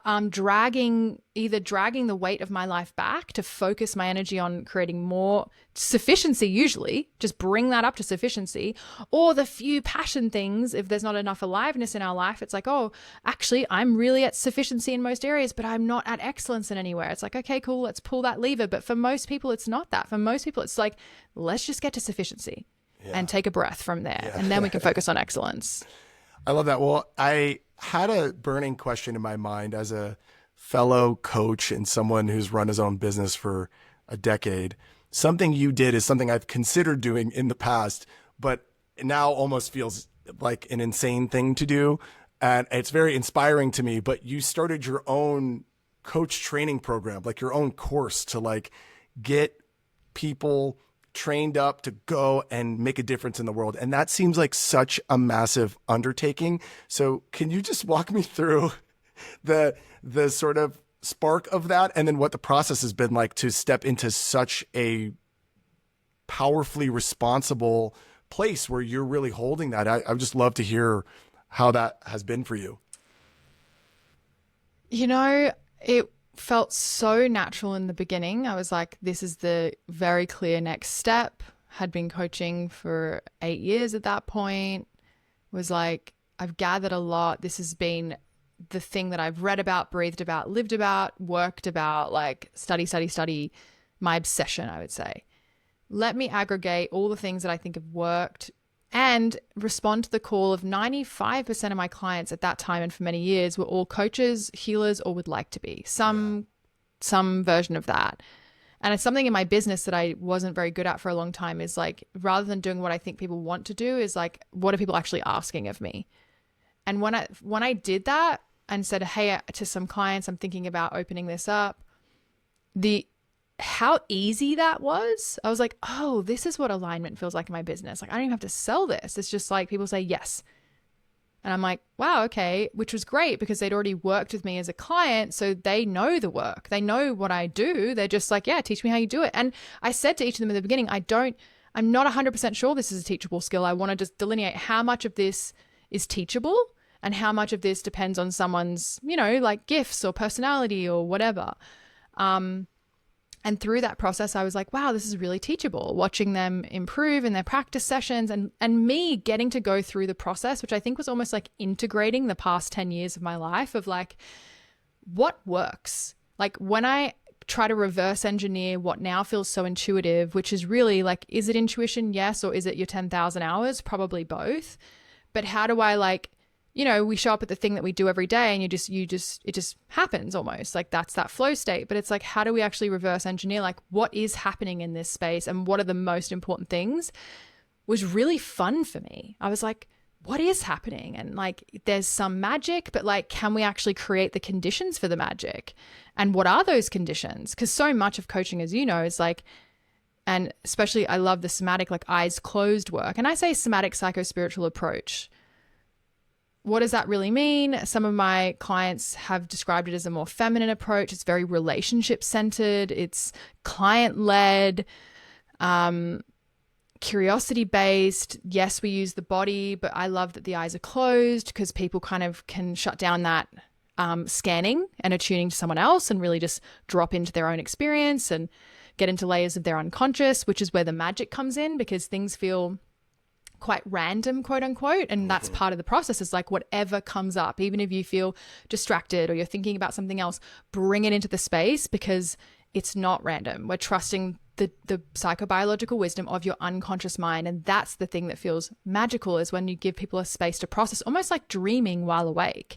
either dragging the weight of my life back to focus my energy on creating more sufficiency, usually just bring that up to sufficiency, or the few passion things. If there's not enough aliveness in our life, it's like, oh, actually I'm really at sufficiency in most areas, but I'm not at excellence in anywhere. It's like, okay, cool, let's pull that lever. But for most people, it's not that. For most people, it's like, let's just get to sufficiency Yeah. and take a breath from there, Yeah. and then we can focus on excellence. I love that. Well, I had a burning question in my mind as a fellow coach and someone who's run his own business for a decade. Something you did is something I've considered doing in the past, but now almost feels like an insane thing to do. And it's very inspiring to me. But you started your own coach training program, like your own course to like get people trained up to go and make a difference in the world. And that seems like such a massive undertaking. So can you just walk me through the sort of spark of that, and then what the process has been like to step into such a powerfully responsible place where you're really holding that? I would just love to hear how that has been for you. You know, it felt so natural in the beginning. I was like, this is the very clear next step. Had been coaching for 8 years at that point. Was like, I've gathered a lot. This has been the thing that I've read about, breathed about, lived about, worked about, like study, my obsession, I would say. Let me aggregate all the things that I think have worked and respond to the call of 95% of my clients at that time and for many years were all coaches, healers, or would like to be some version of that. And it's something in my business that I wasn't very good at for a long time is like, rather than doing what I think people want to do is like, what are people actually asking of me? And when I did that and said, hey, to some clients, I'm thinking about opening this up, how easy that was. I was like, oh, this is what alignment feels like in my business. Like, I don't even have to sell this. It's just like people say yes. And I'm like, wow, okay, which was great because they'd already worked with me as a client. So they know the work. They know what I do. They're just like, yeah, teach me how you do it. And I said to each of them in the beginning, I'm not 100% sure this is a teachable skill. I want to just delineate how much of this is teachable and how much of this depends on someone's, like gifts or personality or whatever. And through that process, I was like, wow, this is really teachable, watching them improve in their practice sessions and me getting to go through the process, which I think was almost like integrating the past 10 years of my life of like, what works? Like when I try to reverse engineer what now feels so intuitive, which is really like, is it intuition? Yes. Or is it your 10,000 hours? Probably both. But how do I we show up at the thing that we do every day and it just happens almost like that's that flow state. But it's like, how do we actually reverse engineer? Like what is happening in this space and what are the most important things was really fun for me. I was like, what is happening? And like, there's some magic, but like, can we actually create the conditions for the magic? And what are those conditions? Because so much of coaching, as you know, is like, and especially I love the somatic, like eyes closed work. And I say somatic psycho-spiritual approach. What does that really mean? Some of my clients have described it as a more feminine approach. It's very relationship centered. It's client led, curiosity based. Yes, we use the body, but I love that the eyes are closed because people kind of can shut down that scanning and attuning to someone else and really just drop into their own experience and get into layers of their unconscious, which is where the magic comes in because things feel quite random, quote unquote. And that's part of the process is like whatever comes up, even if you feel distracted or you're thinking about something else, bring it into the space because it's not random. We're trusting the psychobiological wisdom of your unconscious mind. And that's the thing that feels magical is when you give people a space to process, almost like dreaming while awake,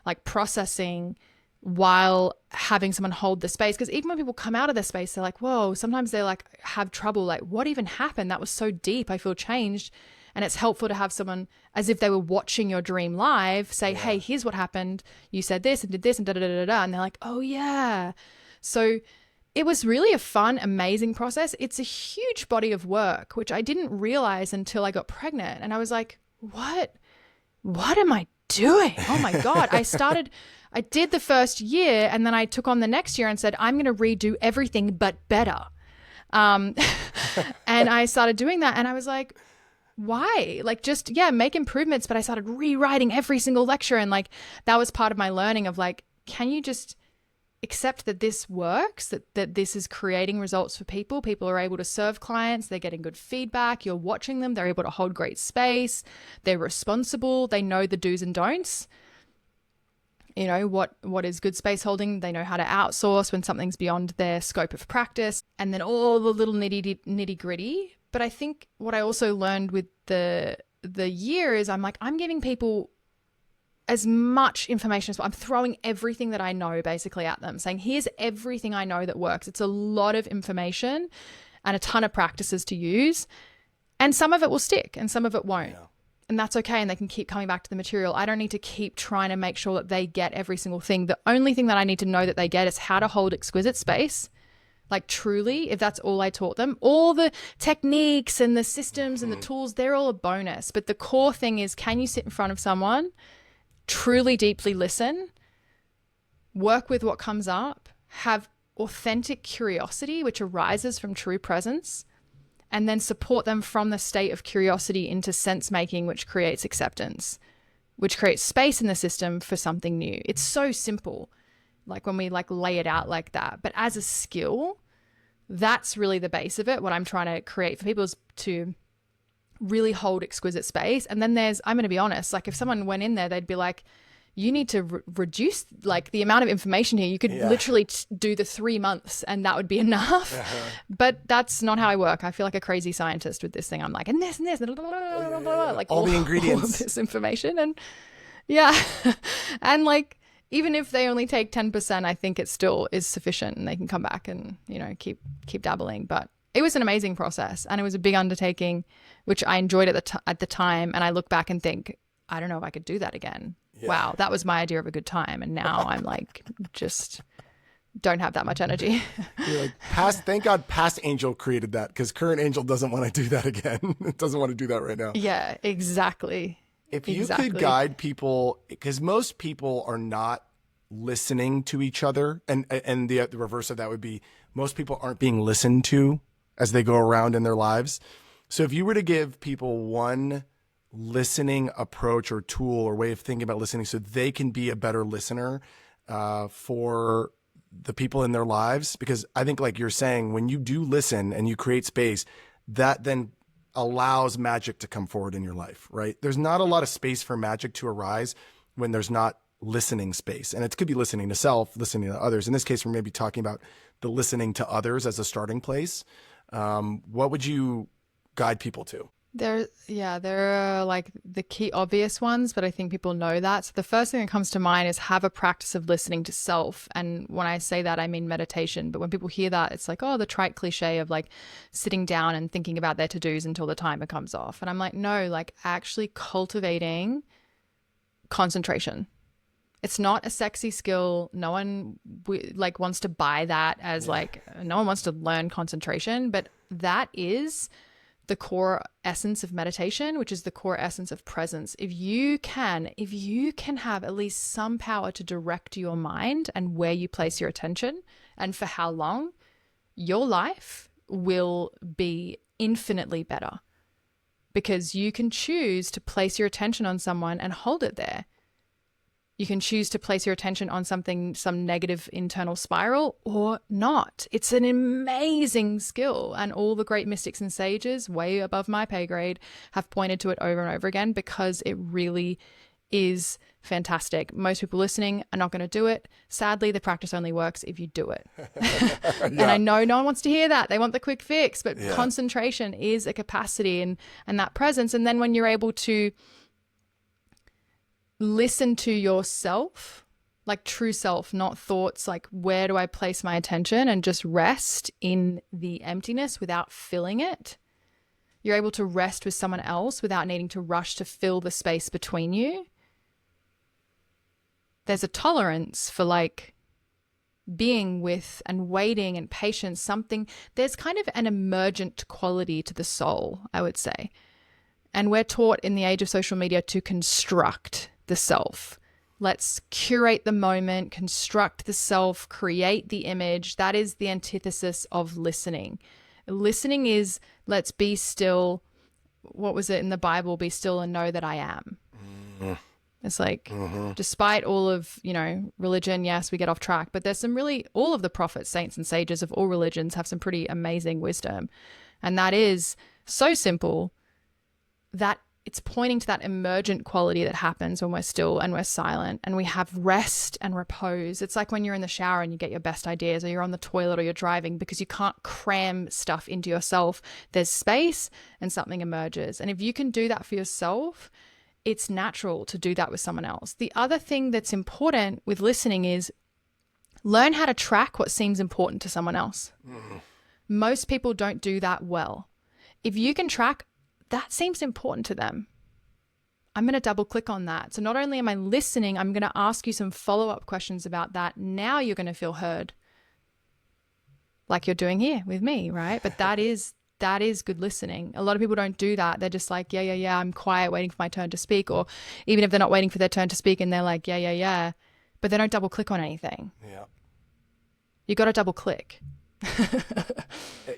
like processing while having someone hold the space. Because even when people come out of their space, they're like, whoa, sometimes they like have trouble. Like what even happened? That was so deep. I feel changed. And it's helpful to have someone as if they were watching your dream live say, hey, here's what happened. You said this and did this and da da da da da. And they're like, oh yeah. So it was really a fun, amazing process. It's a huge body of work, which I didn't realize until I got pregnant. And I was like, what am I doing? Oh my God. I did the first year and then I took on the next year and said, I'm going to redo everything, but better. And I started doing that and I was like, why? Like just, make improvements. But I started rewriting every single lecture. And like, that was part of my learning of like, can you just accept that this works, that this is creating results for people. People are able to serve clients. They're getting good feedback. You're watching them. They're able to hold great space. They're responsible. They know the do's and don'ts. You know, what is good space holding. They know how to outsource when something's beyond their scope of practice. And then all the little nitty gritty. But I think what I also learned with the year is I'm giving people as much information as well. I'm throwing everything that I know basically at them, saying, here's everything I know that works. It's a lot of information and a ton of practices to use. And some of it will stick and some of it won't. Yeah. And that's okay. And they can keep coming back to the material. I don't need to keep trying to make sure that they get every single thing. The only thing that I need to know that they get is how to hold exquisite space. Like truly, if that's all I taught them, all the techniques and the systems and the tools, they're all a bonus. But the core thing is, can you sit in front of someone, truly deeply listen, work with what comes up, have authentic curiosity, which arises from true presence, and then support them from the state of curiosity into sense making, which creates acceptance, which creates space in the system for something new. It's so simple. like when we like lay it out like that. But as a skill, that's really the base of it. What I'm trying to create for people is to really hold exquisite space. And then I'm going to be honest, like if someone went in there, they'd be like, you need to reduce like the amount of information here. You could literally do the 3 months and that would be enough. But that's not how I work. I feel like a crazy scientist with this thing. I'm like, and this, like all the ingredients, all of this information. And and like, even if they only take 10%, I think it still is sufficient and they can come back and, keep dabbling. But it was an amazing process and it was a big undertaking, which I enjoyed at the time. And I look back and think, I don't know if I could do that again. Yeah. Wow, that was my idea of a good time. And now I'm like, just don't have that much energy. You're like, thank God past Angel created that, because current Angel doesn't want to do that again. It doesn't want to do that right now. Yeah, exactly. If you could guide people, because most people are not listening to each other, and the reverse of that would be most people aren't being listened to as they go around in their lives. So if you were to give people one listening approach or tool or way of thinking about listening so they can be a better listener for the people in their lives, because I think like you're saying, when you do listen and you create space, that then allows magic to come forward in your life, right? There's not a lot of space for magic to arise when there's not listening space. And it could be listening to self, listening to others. In this case, we're maybe talking about the listening to others as a starting place. What would you guide people to? There are like the key obvious ones, but I think people know that. So the first thing that comes to mind is have a practice of listening to self. And when I say that, I mean meditation. But when people hear that, it's like, oh, the trite cliche of like sitting down and thinking about their to-dos until the timer comes off. And I'm like, no, like actually cultivating concentration. It's not a sexy skill. No one like wants to buy that as like, no one wants to learn concentration, but that is the core essence of meditation, which is the core essence of presence. If you can have at least some power to direct your mind and where you place your attention and for how long, your life will be infinitely better, because you can choose to place your attention on someone and hold it there. You can choose to place your attention on something, some negative internal spiral, or not. It's an amazing skill. And all the great mystics and sages, way above my pay grade, have pointed to it over and over again, because it really is fantastic. Most people listening are not going to do it. Sadly, the practice only works if you do it. And I know no one wants to hear that. They want the quick fix, but concentration is a capacity and that presence. And then when you're able to listen to yourself, like true self, not thoughts, like where do I place my attention, and just rest in the emptiness without filling it. You're able to rest with someone else without needing to rush to fill the space between you. There's a tolerance for like being with and waiting and patience, there's kind of an emergent quality to the soul, I would say. And we're taught in the age of social media to construct the self. Let's curate the moment, construct the self, create the image. That is the antithesis of listening. Listening is, let's be still. What was it in the Bible? Be still and know that I am. Mm-hmm. It's like, despite all of, religion, yes, we get off track, but there's some really, all of the prophets, saints and sages of all religions have some pretty amazing wisdom. And that is so simple that it's pointing to that emergent quality that happens when we're still and we're silent and we have rest and repose. It's like when you're in the shower and you get your best ideas, or you're on the toilet or you're driving, because you can't cram stuff into yourself. There's space and something emerges. And if you can do that for yourself, it's natural to do that with someone else. The other thing that's important with listening is learn how to track what seems important to someone else. Most people don't do that well. If you can track, that seems important to them, I'm going to double click on that. So not only am I listening, I'm going to ask you some follow-up questions about that. Now you're going to feel heard, like you're doing here with me, right? But that is good listening. A lot of people don't do that. They're just like, yeah, I'm quiet, waiting for my turn to speak. Or even if they're not waiting for their turn to speak and they're like, yeah, but they don't double click on anything. Yeah. You got to double click.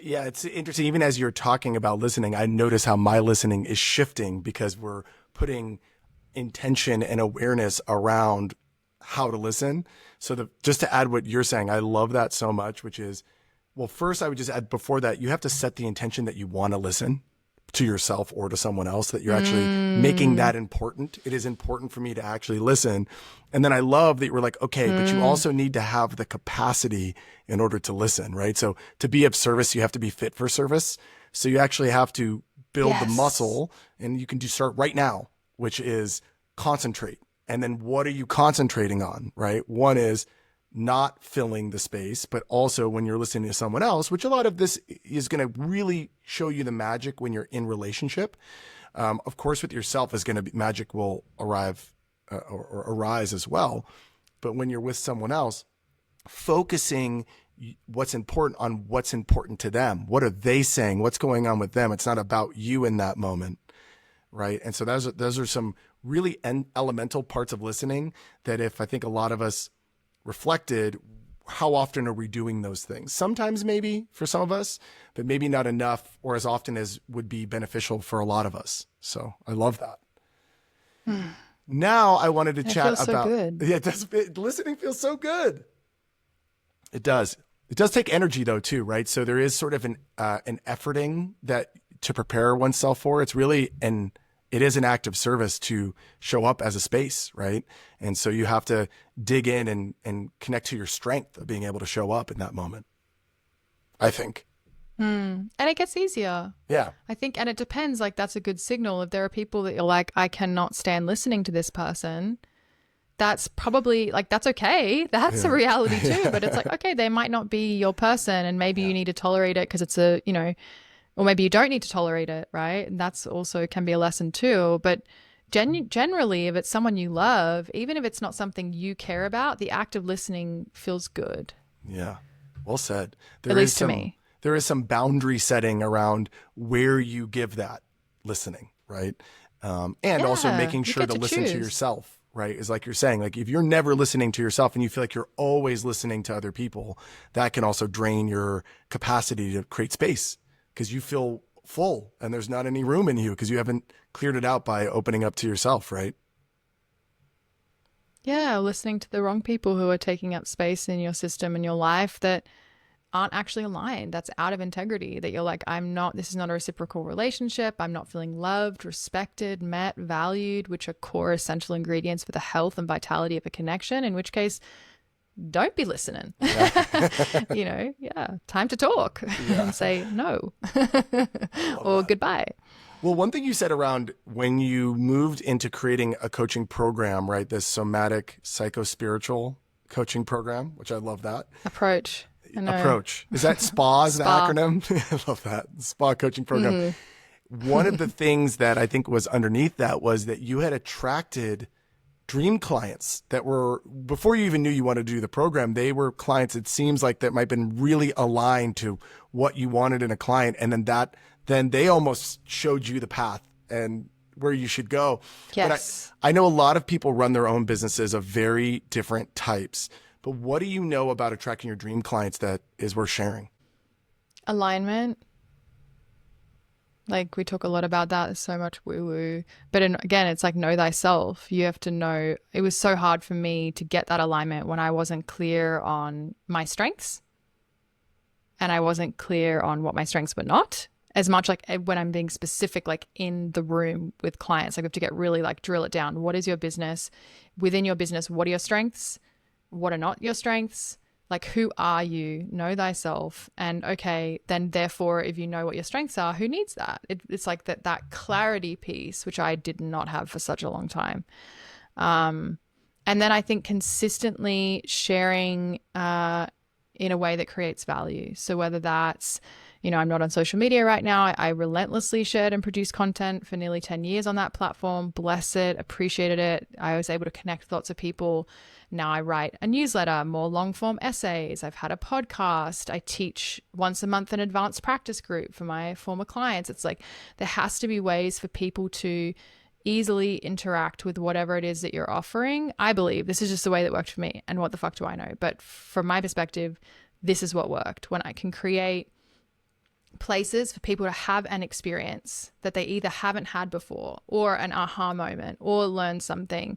Yeah, it's interesting. Even as you're talking about listening, I notice how my listening is shifting, because we're putting intention and awareness around how to listen. So just to add what you're saying, I love that so much, which is, well, first I would just add before that, you have to set the intention that you want to listen to yourself or to someone else, that you're actually making that important. It is important for me to actually listen. And then I love that you were like, okay, but you also need to have the capacity in order to listen, right? So to be of service, you have to be fit for service. So you actually have to build the Yes. muscle, and you can start right now, which is concentrate. And then what are you concentrating on, right? One is not filling the space, but also when you're listening to someone else, which a lot of this is going to really show you the magic when you're in relationship. Of course, with yourself is going to be magic will arrive or arise as well. But when you're with someone else, focusing what's important on what's important to them. What are they saying? What's going on with them? It's not about you in that moment, right? And so those are some really elemental parts of listening that if I think a lot of us reflected, how often are we doing those things? Sometimes maybe for some of us, but maybe not enough or as often as would be beneficial for a lot of us. So I love that. Now I wanted to It chat feels so about, good. yeah, listening feels so good. It does. It does take energy though too, right? So there is sort of an efforting that to prepare oneself for. It is an act of service to show up as a space, right? And so you have to dig in and connect to your strength of being able to show up in that moment, I think. And it gets easier. Yeah. I think, and it depends, like that's a good signal. If there are people that you're like, I cannot stand listening to this person, that's probably like, that's okay. That's a Yeah. reality too. But it's like, Yeah. okay, they might not be your person and maybe Yeah. you need to tolerate it because it's a, or maybe you don't need to tolerate it, right? And that's also can be a lesson too. But generally, if it's someone you love, even if it's not something you care about, the act of listening feels good, Yeah. Well said. at least to me. There is some boundary setting around where you give that listening, right? And also Yeah, making you sure get to to listen to choose. yourself, right? Is like you're saying, like if you're never listening to yourself and you feel like you're always listening to other people, that can also drain your capacity to create space because you feel full and there's not any room in you because you haven't cleared it out by opening up to yourself, right? Yeah, listening to the wrong people who are taking up space in your system and your life that aren't actually aligned. That's out of integrity. That you're like, this is not a reciprocal relationship. I'm not feeling loved, respected, met, valued, which are core essential ingredients for the health and vitality of a connection. In which case, don't be listening. Yeah. Yeah, time to talk Yeah. and say no Love or that. goodbye. Well, one thing you said around when you moved into creating a coaching program, right? This somatic psycho-spiritual coaching program, which I love that Approach. I know. approach. Is that SPA is the Spa. acronym? I love that. SPA coaching program. One of the things that I think was underneath that was that you had attracted dream clients that were, before you even knew you wanted to do the program, they were clients, it seems like, that might have been really aligned to what you wanted in a client. And then they almost showed you the path and where you should go. But Yes. I know a lot of people run their own businesses of very different types. But what do you know about attracting your dream clients that is worth sharing? Alignment. Like we talk a lot about that. There's so much woo woo. But again, it's like know thyself. You have to know. It was so hard for me to get that alignment when I wasn't clear on my strengths and I wasn't clear on what my strengths were not. As much like when I'm being specific, like in the room with clients, like we have to get really like drill it down. What is your business? Within your business, what are your strengths? What are not your strengths? Like, who are you? Know thyself. And okay, then therefore, if you know what your strengths are, who needs that? It's like that clarity piece, which I did not have for such a long time. And then I think consistently sharing in a way that creates value. So whether that's, I'm not on social media right now. I relentlessly shared and produced content for nearly 10 years on that platform. Bless it, appreciated it. I was able to connect with lots of people. Now I write a newsletter, more long form essays. I've had a podcast. I teach once a month an advanced practice group for my former clients. It's like there has to be ways for people to easily interact with whatever it is that you're offering. I believe this is just the way that worked for me. And what the fuck do I know? But from my perspective, this is what worked. When I can create places for people to have an experience that they either haven't had before or an aha moment or learn something.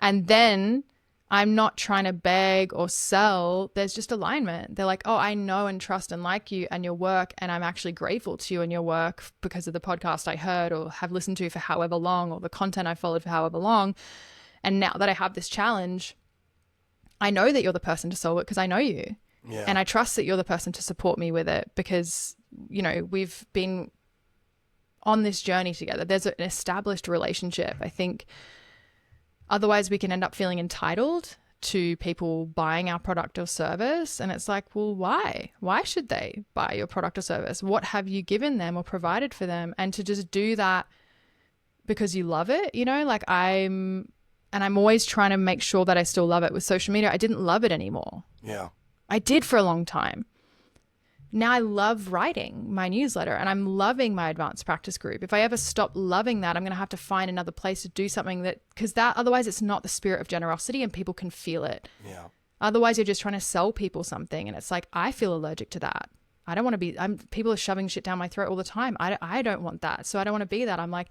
And then I'm not trying to beg or sell. There's just alignment. They're like, oh, I know and trust and like you and your work. And I'm actually grateful to you and your work because of the podcast I heard or have listened to for however long, or the content I followed for however long. And now that I have this challenge, I know that you're the person to solve it because I know you. Yeah. And I trust that you're the person to support me with it because, you know, we've been on this journey together. There's an established relationship. I think otherwise we can end up feeling entitled to people buying our product or service. And it's like, well, why? Why should they buy your product or service? What have you given them or provided for them? And to just do that because you love it, you know, like I'm always trying to make sure that I still love it. With social media, I didn't love it anymore. Yeah. I did for a long time. Now I love writing my newsletter and I'm loving my advanced practice group. If I ever stop loving that, I'm going to have to find another place to do something that, because that otherwise it's not the spirit of generosity and people can feel it. Yeah. Otherwise you're just trying to sell people something. And it's like, I feel allergic to that. I don't want to be, people are shoving shit down my throat all the time. I don't want that. So I don't want to be that. I'm like,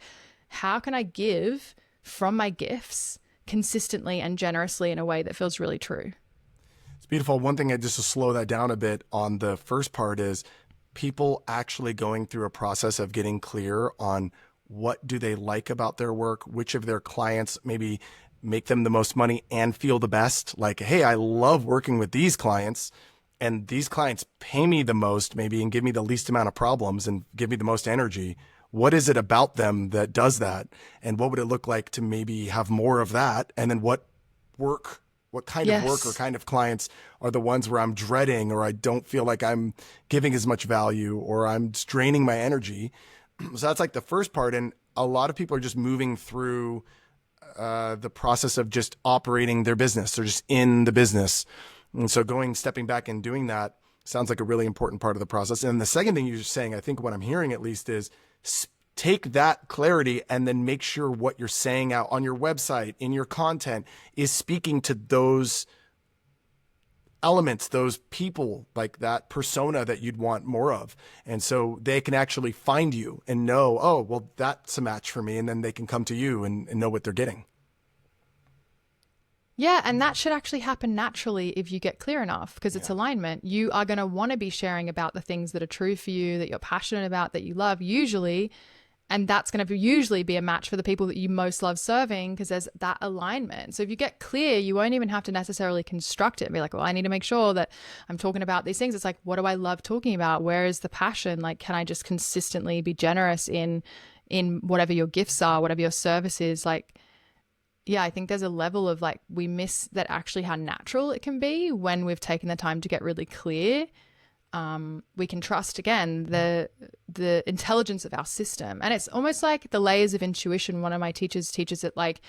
how can I give from my gifts consistently and generously in a way that feels really true? It's beautiful. One thing, just to slow that down a bit on the first part, is people actually going through a process of getting clear on what do they like about their work, which of their clients maybe make them the most money and feel the best. Like, hey, I love working with these clients and these clients pay me the most maybe and give me the least amount of problems and give me the most energy. What is it about them that does that? And what would it look like to maybe have more of that? And then what kind of work or kind of clients are the ones where I'm dreading, or I don't feel like I'm giving as much value, or I'm draining my energy. So that's like the first part. And a lot of people are just moving through the process of just operating their business. They're just in the business. And so stepping back and doing that sounds like a really important part of the process. And the second thing you're saying, I think what I'm hearing at least, is take that clarity and then make sure what you're saying out on your website, in your content, is speaking to those elements, those people, like that persona that you'd want more of. And so they can actually find you and know, oh, well, that's a match for me. And then they can come to you and know what they're getting. Yeah, and that should actually happen naturally if you get clear enough, because it's alignment. You are going to want to be sharing about the things that are true for you, that you're passionate about, that you love usually. And that's going to usually be a match for the people that you most love serving, because there's that alignment. So if you get clear, you won't even have to necessarily construct it and be like, well, I need to make sure that I'm talking about these things. It's like, what do I love talking about? Where is the passion? Like, can I just consistently be generous in whatever your gifts are, whatever your service is? Like, yeah, I think there's a level of like, we miss that actually how natural it can be when we've taken the time to get really clear. We can trust, again, the intelligence of our system. And it's almost like the layers of intuition. One of my teachers teaches it like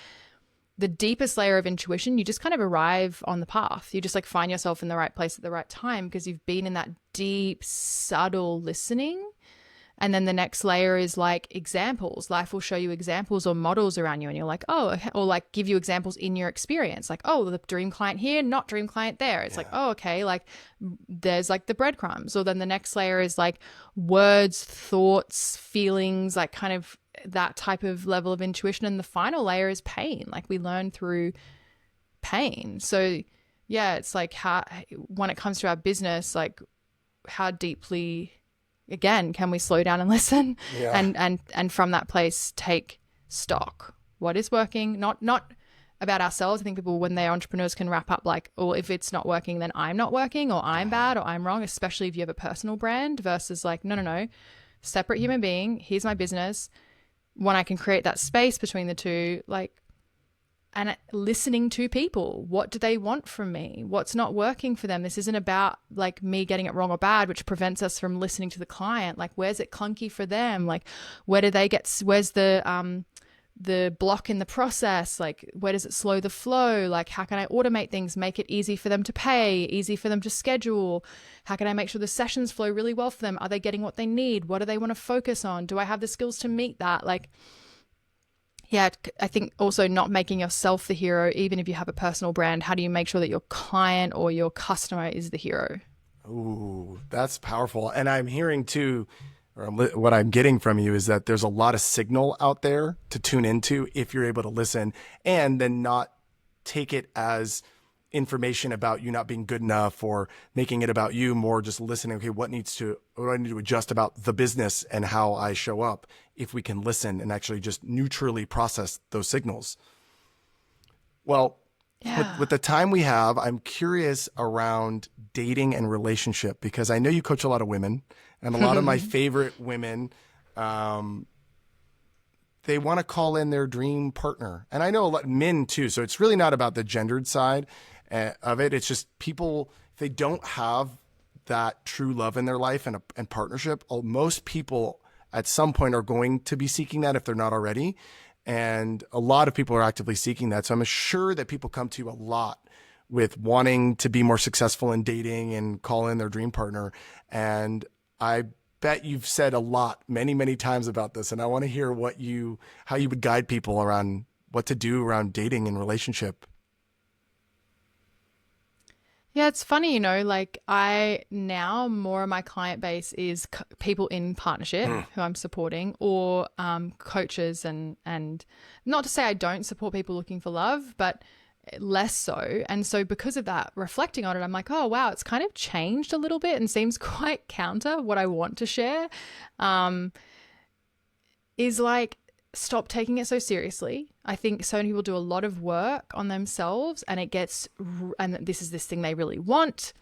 the deepest layer of intuition, you just kind of arrive on the path. You just like find yourself in the right place at the right time because you've been in that deep, subtle listening. And then the next layer is like examples. Life will show you examples or models around you. And you're like, oh, or like give you examples in your experience. Like, oh, the dream client here, not dream client there. It's like, oh, okay. Like there's like the breadcrumbs. Or then the next layer is like words, thoughts, feelings, like kind of that type of level of intuition. And the final layer is pain. Like we learn through pain. So yeah, it's like how, when it comes to our business, like how deeply, again, can we slow down and listen and from that place take stock? What is working? Not about ourselves. I think people, when they're entrepreneurs, can wrap up like, oh, if it's not working, then I'm not working, or I'm bad, or I'm wrong, especially if you have a personal brand, versus like, no, separate human being. Here's my business. When I can create that space between the two, like, and listening to people. What do they want from me? What's not working for them? This isn't about like me getting it wrong or bad, which prevents us from listening to the client. Like, where's it clunky for them? Like, where's the block in the process? Like, where does it slow the flow? Like, how can I automate things, make it easy for them to pay, easy for them to schedule? How can I make sure the sessions flow really well for them? Are they getting what they need? What do they want to focus on? Do I have the skills to meet that? Like, yeah, I think also not making yourself the hero, even if you have a personal brand. How do you make sure that your client or your customer is the hero? Ooh, that's powerful. And I'm hearing too, or what I'm getting from you is that there's a lot of signal out there to tune into if you're able to listen, and then not take it as information about you not being good enough or making it about you, more just listening. Okay, what do I need to adjust about the business and how I show up? If we can listen and actually just neutrally process those signals. Well, Yeah. with the time we have, I'm curious around dating and relationship, because I know you coach a lot of women, and a lot of my favorite women, they want to call in their dream partner. And I know a lot men too. So it's really not about the gendered side of it. It's just people, if they don't have that true love in their life and partnership, most people at some point are going to be seeking that if they're not already. And a lot of people are actively seeking that. So I'm sure that people come to you a lot with wanting to be more successful in dating and call in their dream partner. And I bet you've said a lot, many, many times about this. And I want to hear how you would guide people around what to do around dating and relationship. Yeah, it's funny, like I now more of my client base is people in partnership who I'm supporting, or coaches, and not to say I don't support people looking for love, but less so. And so because of that, reflecting on it, I'm like, oh wow, it's kind of changed a little bit and seems quite counter what I want to share. Is like, stop taking it so seriously. I think so many people do a lot of work on themselves, and this is this thing they really want,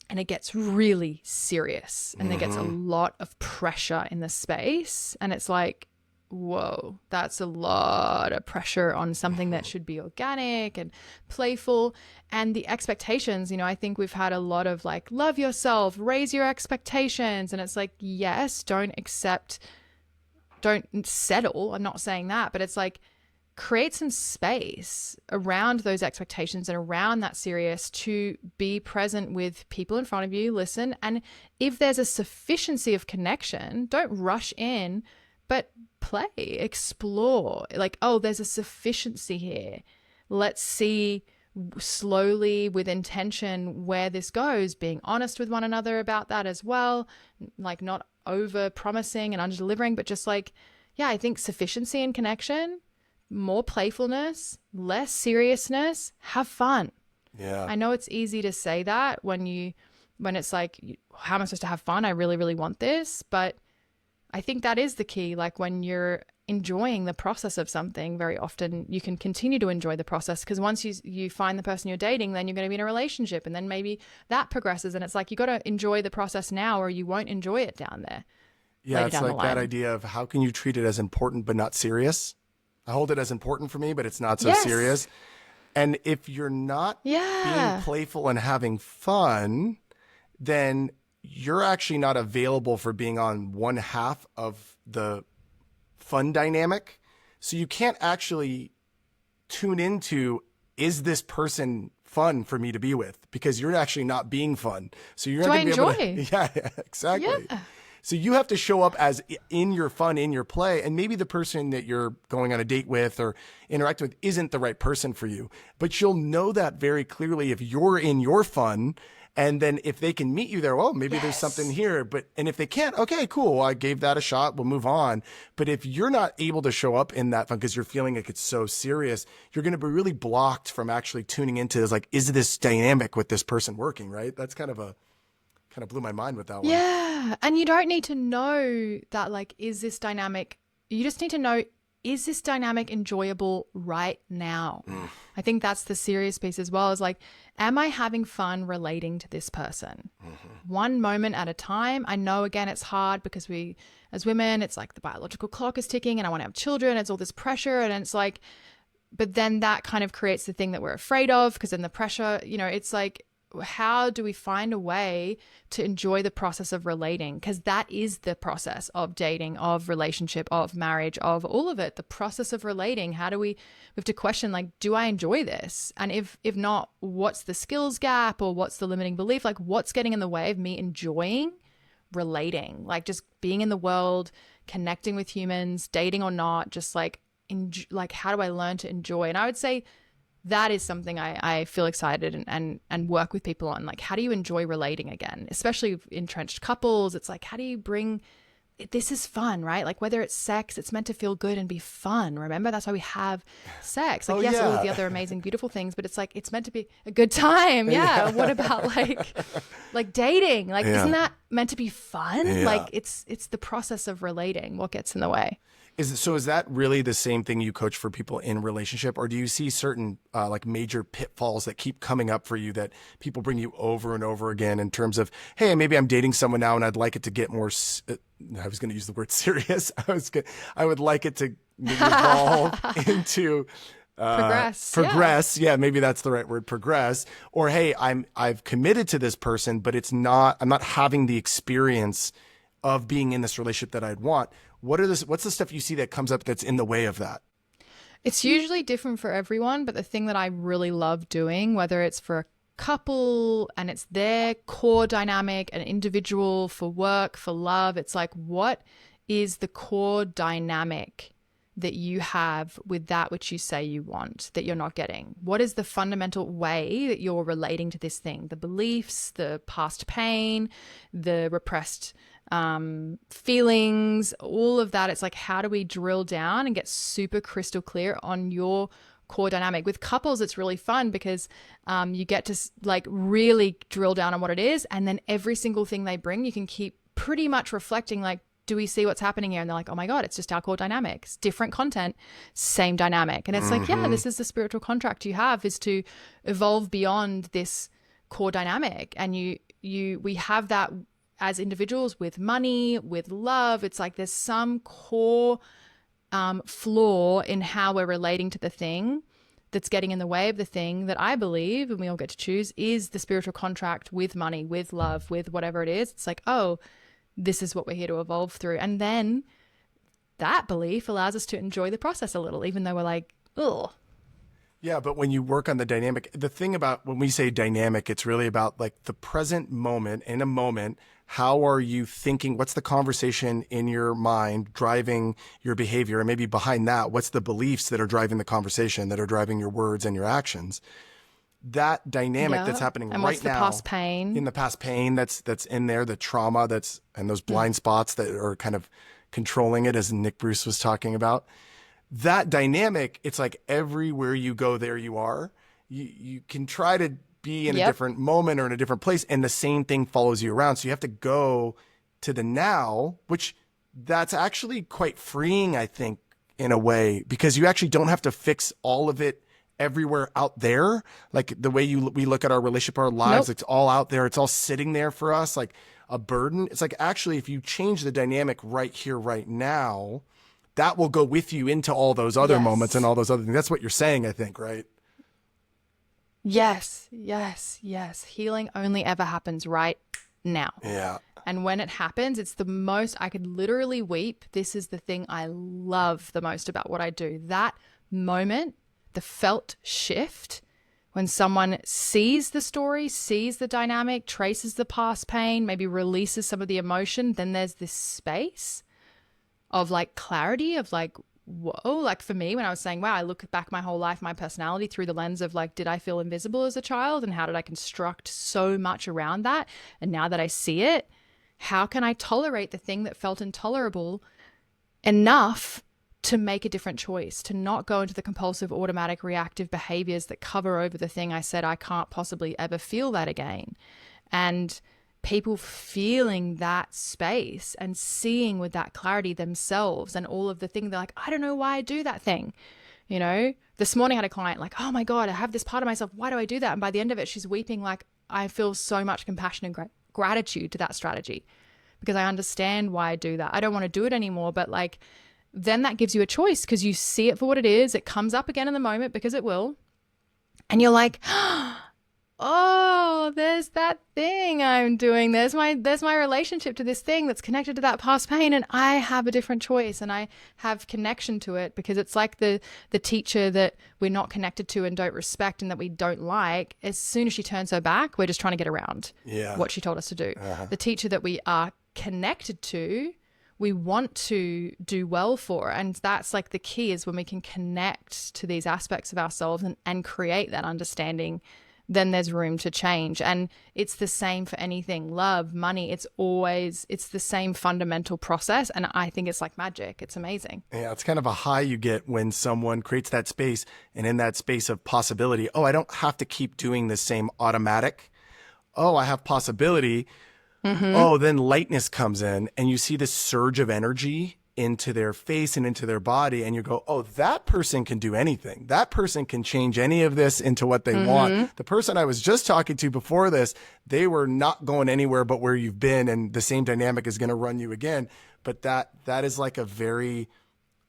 and it gets really serious, and there gets a lot of pressure in the space, and it's like, whoa, that's a lot of pressure on something that should be organic and playful. And the expectations, I think we've had a lot of like, love yourself, raise your expectations, and it's like, yes, don't settle. I'm not saying that, but it's like, create some space around those expectations and around that serious, to be present with people in front of you, listen. And if there's a sufficiency of connection, don't rush in, but play, explore. Like, oh, there's a sufficiency here. Let's see slowly, with intention, where this goes, being honest with one another about that as well, like not over promising and under delivering, but just like, yeah, I think sufficiency and connection, more playfulness, less seriousness, have fun. Yeah. I know it's easy to say that when it's like, how am I supposed to have fun? I really, really want this. But I think that is the key. Like, when you're enjoying the process of something, very often you can continue to enjoy the process, because once you find the person you're dating, then you're going to be in a relationship, and then maybe that progresses, and it's like, you got to enjoy the process now, or you won't enjoy it down there. Yeah, it's like that idea of how can you treat it as important but not serious. I hold it as important for me, but it's not so serious. And if you're not being playful and having fun, then you're actually not available for being on one half of the fun dynamic. So you can't actually tune into, is this person fun for me to be with? Because you're actually not being fun. So you're not going to be able to. Yeah, exactly. Yeah. So you have to show up as in your fun, in your play. And maybe the person that you're going on a date with or interacting with isn't the right person for you. But you'll know that very clearly if you're in your fun. And then if they can meet you there, well, maybe there's something here. And if they can't, okay, cool. I gave that a shot. We'll move on. But if you're not able to show up in that fun because you're feeling like it's so serious, you're going to be really blocked from actually tuning into, like, is this dynamic with this person working, right? That's kind of blew my mind with that one. Yeah. And you don't need to know that, like, is this dynamic? You just need to know, is this dynamic enjoyable right now? I think that's the serious piece as well, is like, am I having fun relating to this person? One moment at a time. I know, again, it's hard because we, as women, it's like the biological clock is ticking and I want to have children. It's all this pressure, and it's like, but then that kind of creates the thing that we're afraid of, because then the pressure, it's like, how do we find a way to enjoy the process of relating? Because that is the process of dating, of relationship, of marriage, of all of it. The process of relating. How do we have to question, like, do I enjoy this? And if not, what's the skills gap, or what's the limiting belief? Like, what's getting in the way of me enjoying relating? Like, just being in the world, connecting with humans, dating or not, just like, how do I learn to enjoy? And I would say that is something I feel excited and work with people on. Like, how do you enjoy relating again? Especially entrenched couples. It's like, how do you bring this is fun, right? Like whether it's sex, it's meant to feel good and be fun. Remember, that's why we have sex. Like, Oh yes, all of the yeah. other amazing, beautiful things, but it's like, it's meant to be a good time. Yeah. Yeah. What about like dating? Like, isn't Yeah. that meant to be fun? Yeah. Like it's the process of relating what gets in the way. Is that really the same thing you coach for people in relationship, or do you see certain like major pitfalls that keep coming up for you that people bring you over and over again in terms of, hey, maybe I'm dating someone now and I'd like it to get more. I was going to use the word serious. I would like it to maybe evolve into Progress. Yeah. progress. Yeah, maybe that's the right word, progress. Or hey, I've committed to this person, but I'm not having the experience of being in this relationship that I'd want. What's the stuff you see that comes up that's in the way of that? It's usually different for everyone, but the thing that I really love doing, whether it's for a couple and it's their core dynamic, an individual, for work, for love, it's like, what is the core dynamic that you have with that which you say you want that you're not getting? What is the fundamental way that you're relating to this thing? The beliefs, the past pain, the repressed feelings, all of that. It's like, how do we drill down and get super crystal clear on your core dynamic? With couples, it's really fun because you get to like really drill down on what it is. And then every single thing they bring, you can keep pretty much reflecting like, do we see what's happening here? And they're like, oh my God, it's just our core dynamics, different content, same dynamic. And it's like, yeah, this is the spiritual contract you have, is to evolve beyond this core dynamic. And we have that as individuals with money, with love. It's like there's some core flaw in how we're relating to the thing that's getting in the way of the thing that I believe, and we all get to choose, is the spiritual contract with money, with love, with whatever it is. It's like, oh, this is what we're here to evolve through. And then that belief allows us to enjoy the process a little, even though we're like, oh. Yeah, but when you work on the dynamic, the thing about when we say dynamic, it's really about like the present moment. In a moment, how are you thinking? What's the conversation in your mind driving your behavior? And maybe behind that, what's the beliefs that are driving the conversation, that are driving your words and your actions? That dynamic that's Yeah. happening And right what's the now past pain? in the past pain that's in there, the trauma and those blind spots that are kind of controlling it, as Nick Bruce was talking about. That dynamic, it's like everywhere you go, there you are. You can try to be in a Yep. different moment or in a different place, and the same thing follows you around. So you have to go to the now, which that's actually quite freeing, I think, in a way, because you actually don't have to fix all of it everywhere out there. Like the way we look at our relationship, our lives, Nope. it's all out there. It's all sitting there for us like a burden. It's like, actually, if you change the dynamic right here, right now, that will go with you into all those other moments and Yes. all those other things. That's what you're saying, I think, right? Yes. Yes. Yes. Healing only ever happens right now. Yeah. And when it happens, it's the most, I could literally weep. This is the thing I love the most about what I do. That moment, the felt shift, when someone sees the story, sees the dynamic, traces the past pain, maybe releases some of the emotion, then there's this space of like clarity of like, whoa, like for me, when I was saying, wow, I look back my whole life, my personality through the lens of like, did I feel invisible as a child? And how did I construct so much around that? And now that I see it, how can I tolerate the thing that felt intolerable enough to make a different choice, to not go into the compulsive, automatic, reactive behaviors that cover over the thing I said I can't possibly ever feel that again? And people feeling that space and seeing with that clarity themselves and all of the things, they're like, I don't know why I do that thing. You know, this morning I had a client like, oh my God, I have this part of myself. Why do I do that? And by the end of it, she's weeping like, I feel so much compassion and gratitude to that strategy because I understand why I do that. I don't want to do it anymore. But like, then that gives you a choice because you see it for what it is. It comes up again in the moment because it will. And you're like, oh, there's that thing I'm doing. There's my relationship to this thing that's connected to that past pain, and I have a different choice and I have connection to it because it's like the teacher that we're not connected to and don't respect and that we don't like. As soon as she turns her back, we're just trying to get around what she told us to do. The teacher that we are connected to, we want to do well for. And that's like the key, is when we can connect to these aspects of ourselves and create that understanding then there's room to change. And it's the same for anything, love, money. It's the same fundamental process. And I think it's like magic. It's amazing. Yeah, it's kind of a high you get when someone creates that space, and in that space of possibility, oh, I don't have to keep doing the same automatic. Oh, I have possibility. Oh, then lightness comes in, and you see this surge of energy into their face and into their body, and you go, oh, that person can do anything. That person can change any of this into what they want. The person I was just talking to before this, they were not going anywhere but where you've been, and the same dynamic is going to run you again. But that is like a very,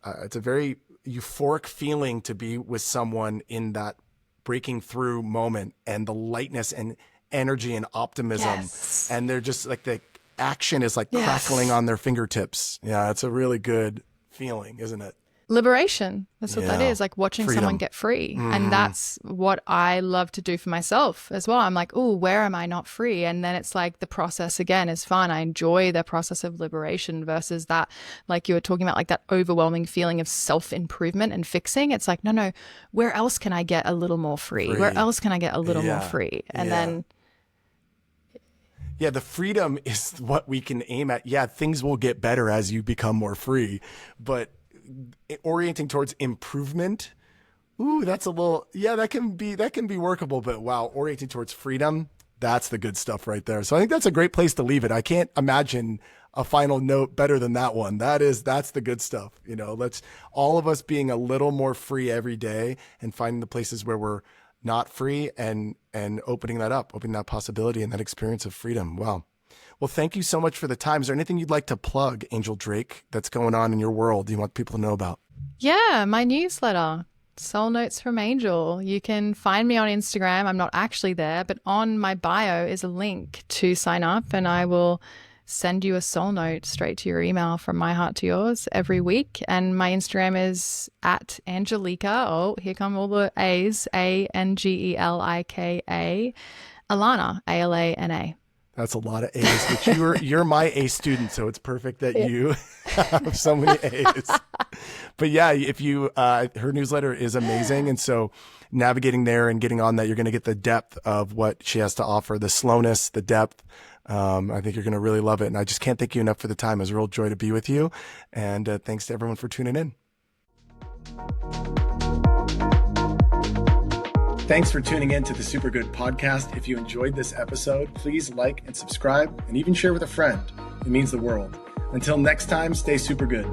it's a very euphoric feeling to be with someone in that breaking through moment, and the lightness and energy and optimism. Yes. And they're just like, the action is like Yes. crackling on their fingertips. Yeah, it's a really good feeling, isn't it? Liberation. That's what that Yeah. is, like watching Freedom. someone get free. And that's what I love to do for myself as well. I'm like, oh, where am I not free? And then it's like the process again is fun. I enjoy the process of liberation versus that, like you were talking about, like that overwhelming feeling of self-improvement and fixing. It's like, no, where else can I get a little more free? Where else can I get a little more Yeah. free? And Yeah. then Yeah, the freedom is what we can aim at. Yeah, things will get better as you become more free, but orienting towards improvement, ooh, that's a little, yeah, that can be workable, but wow, orienting towards freedom, that's the good stuff right there. So I think that's a great place to leave it. I can't imagine a final note better than that one. That's the good stuff. You know, let's all of us being a little more free every day and finding the places where we're not free and opening that possibility and that experience of freedom. Wow. Well, thank you so much for the time. Is there anything you'd like to plug, Angel Drake, that's going on in your world you want people to know about? yeah, my newsletter, Soul Notes from Angel. You can find me on Instagram. I'm not actually there, but on my bio is a link to sign up, and I will send you a soul note straight to your email from my heart to yours every week. And my Instagram is at Angelica. Oh, here come all the A's. Angelika. Alana, Alana. That's a lot of A's, but you're my A student, so it's perfect that you have so many A's. But yeah, if you her newsletter is amazing, and so navigating there and getting on that, you're going to get the depth of what she has to offer, the slowness, the depth. I think you're going to really love it, and I just can't thank you enough for the time. It was a real joy to be with you, and thanks to everyone for tuning in. Thanks for tuning in to the Super Good Podcast. If you enjoyed this episode, please like and subscribe, and even share with a friend. It means the world. Until next time, stay super good.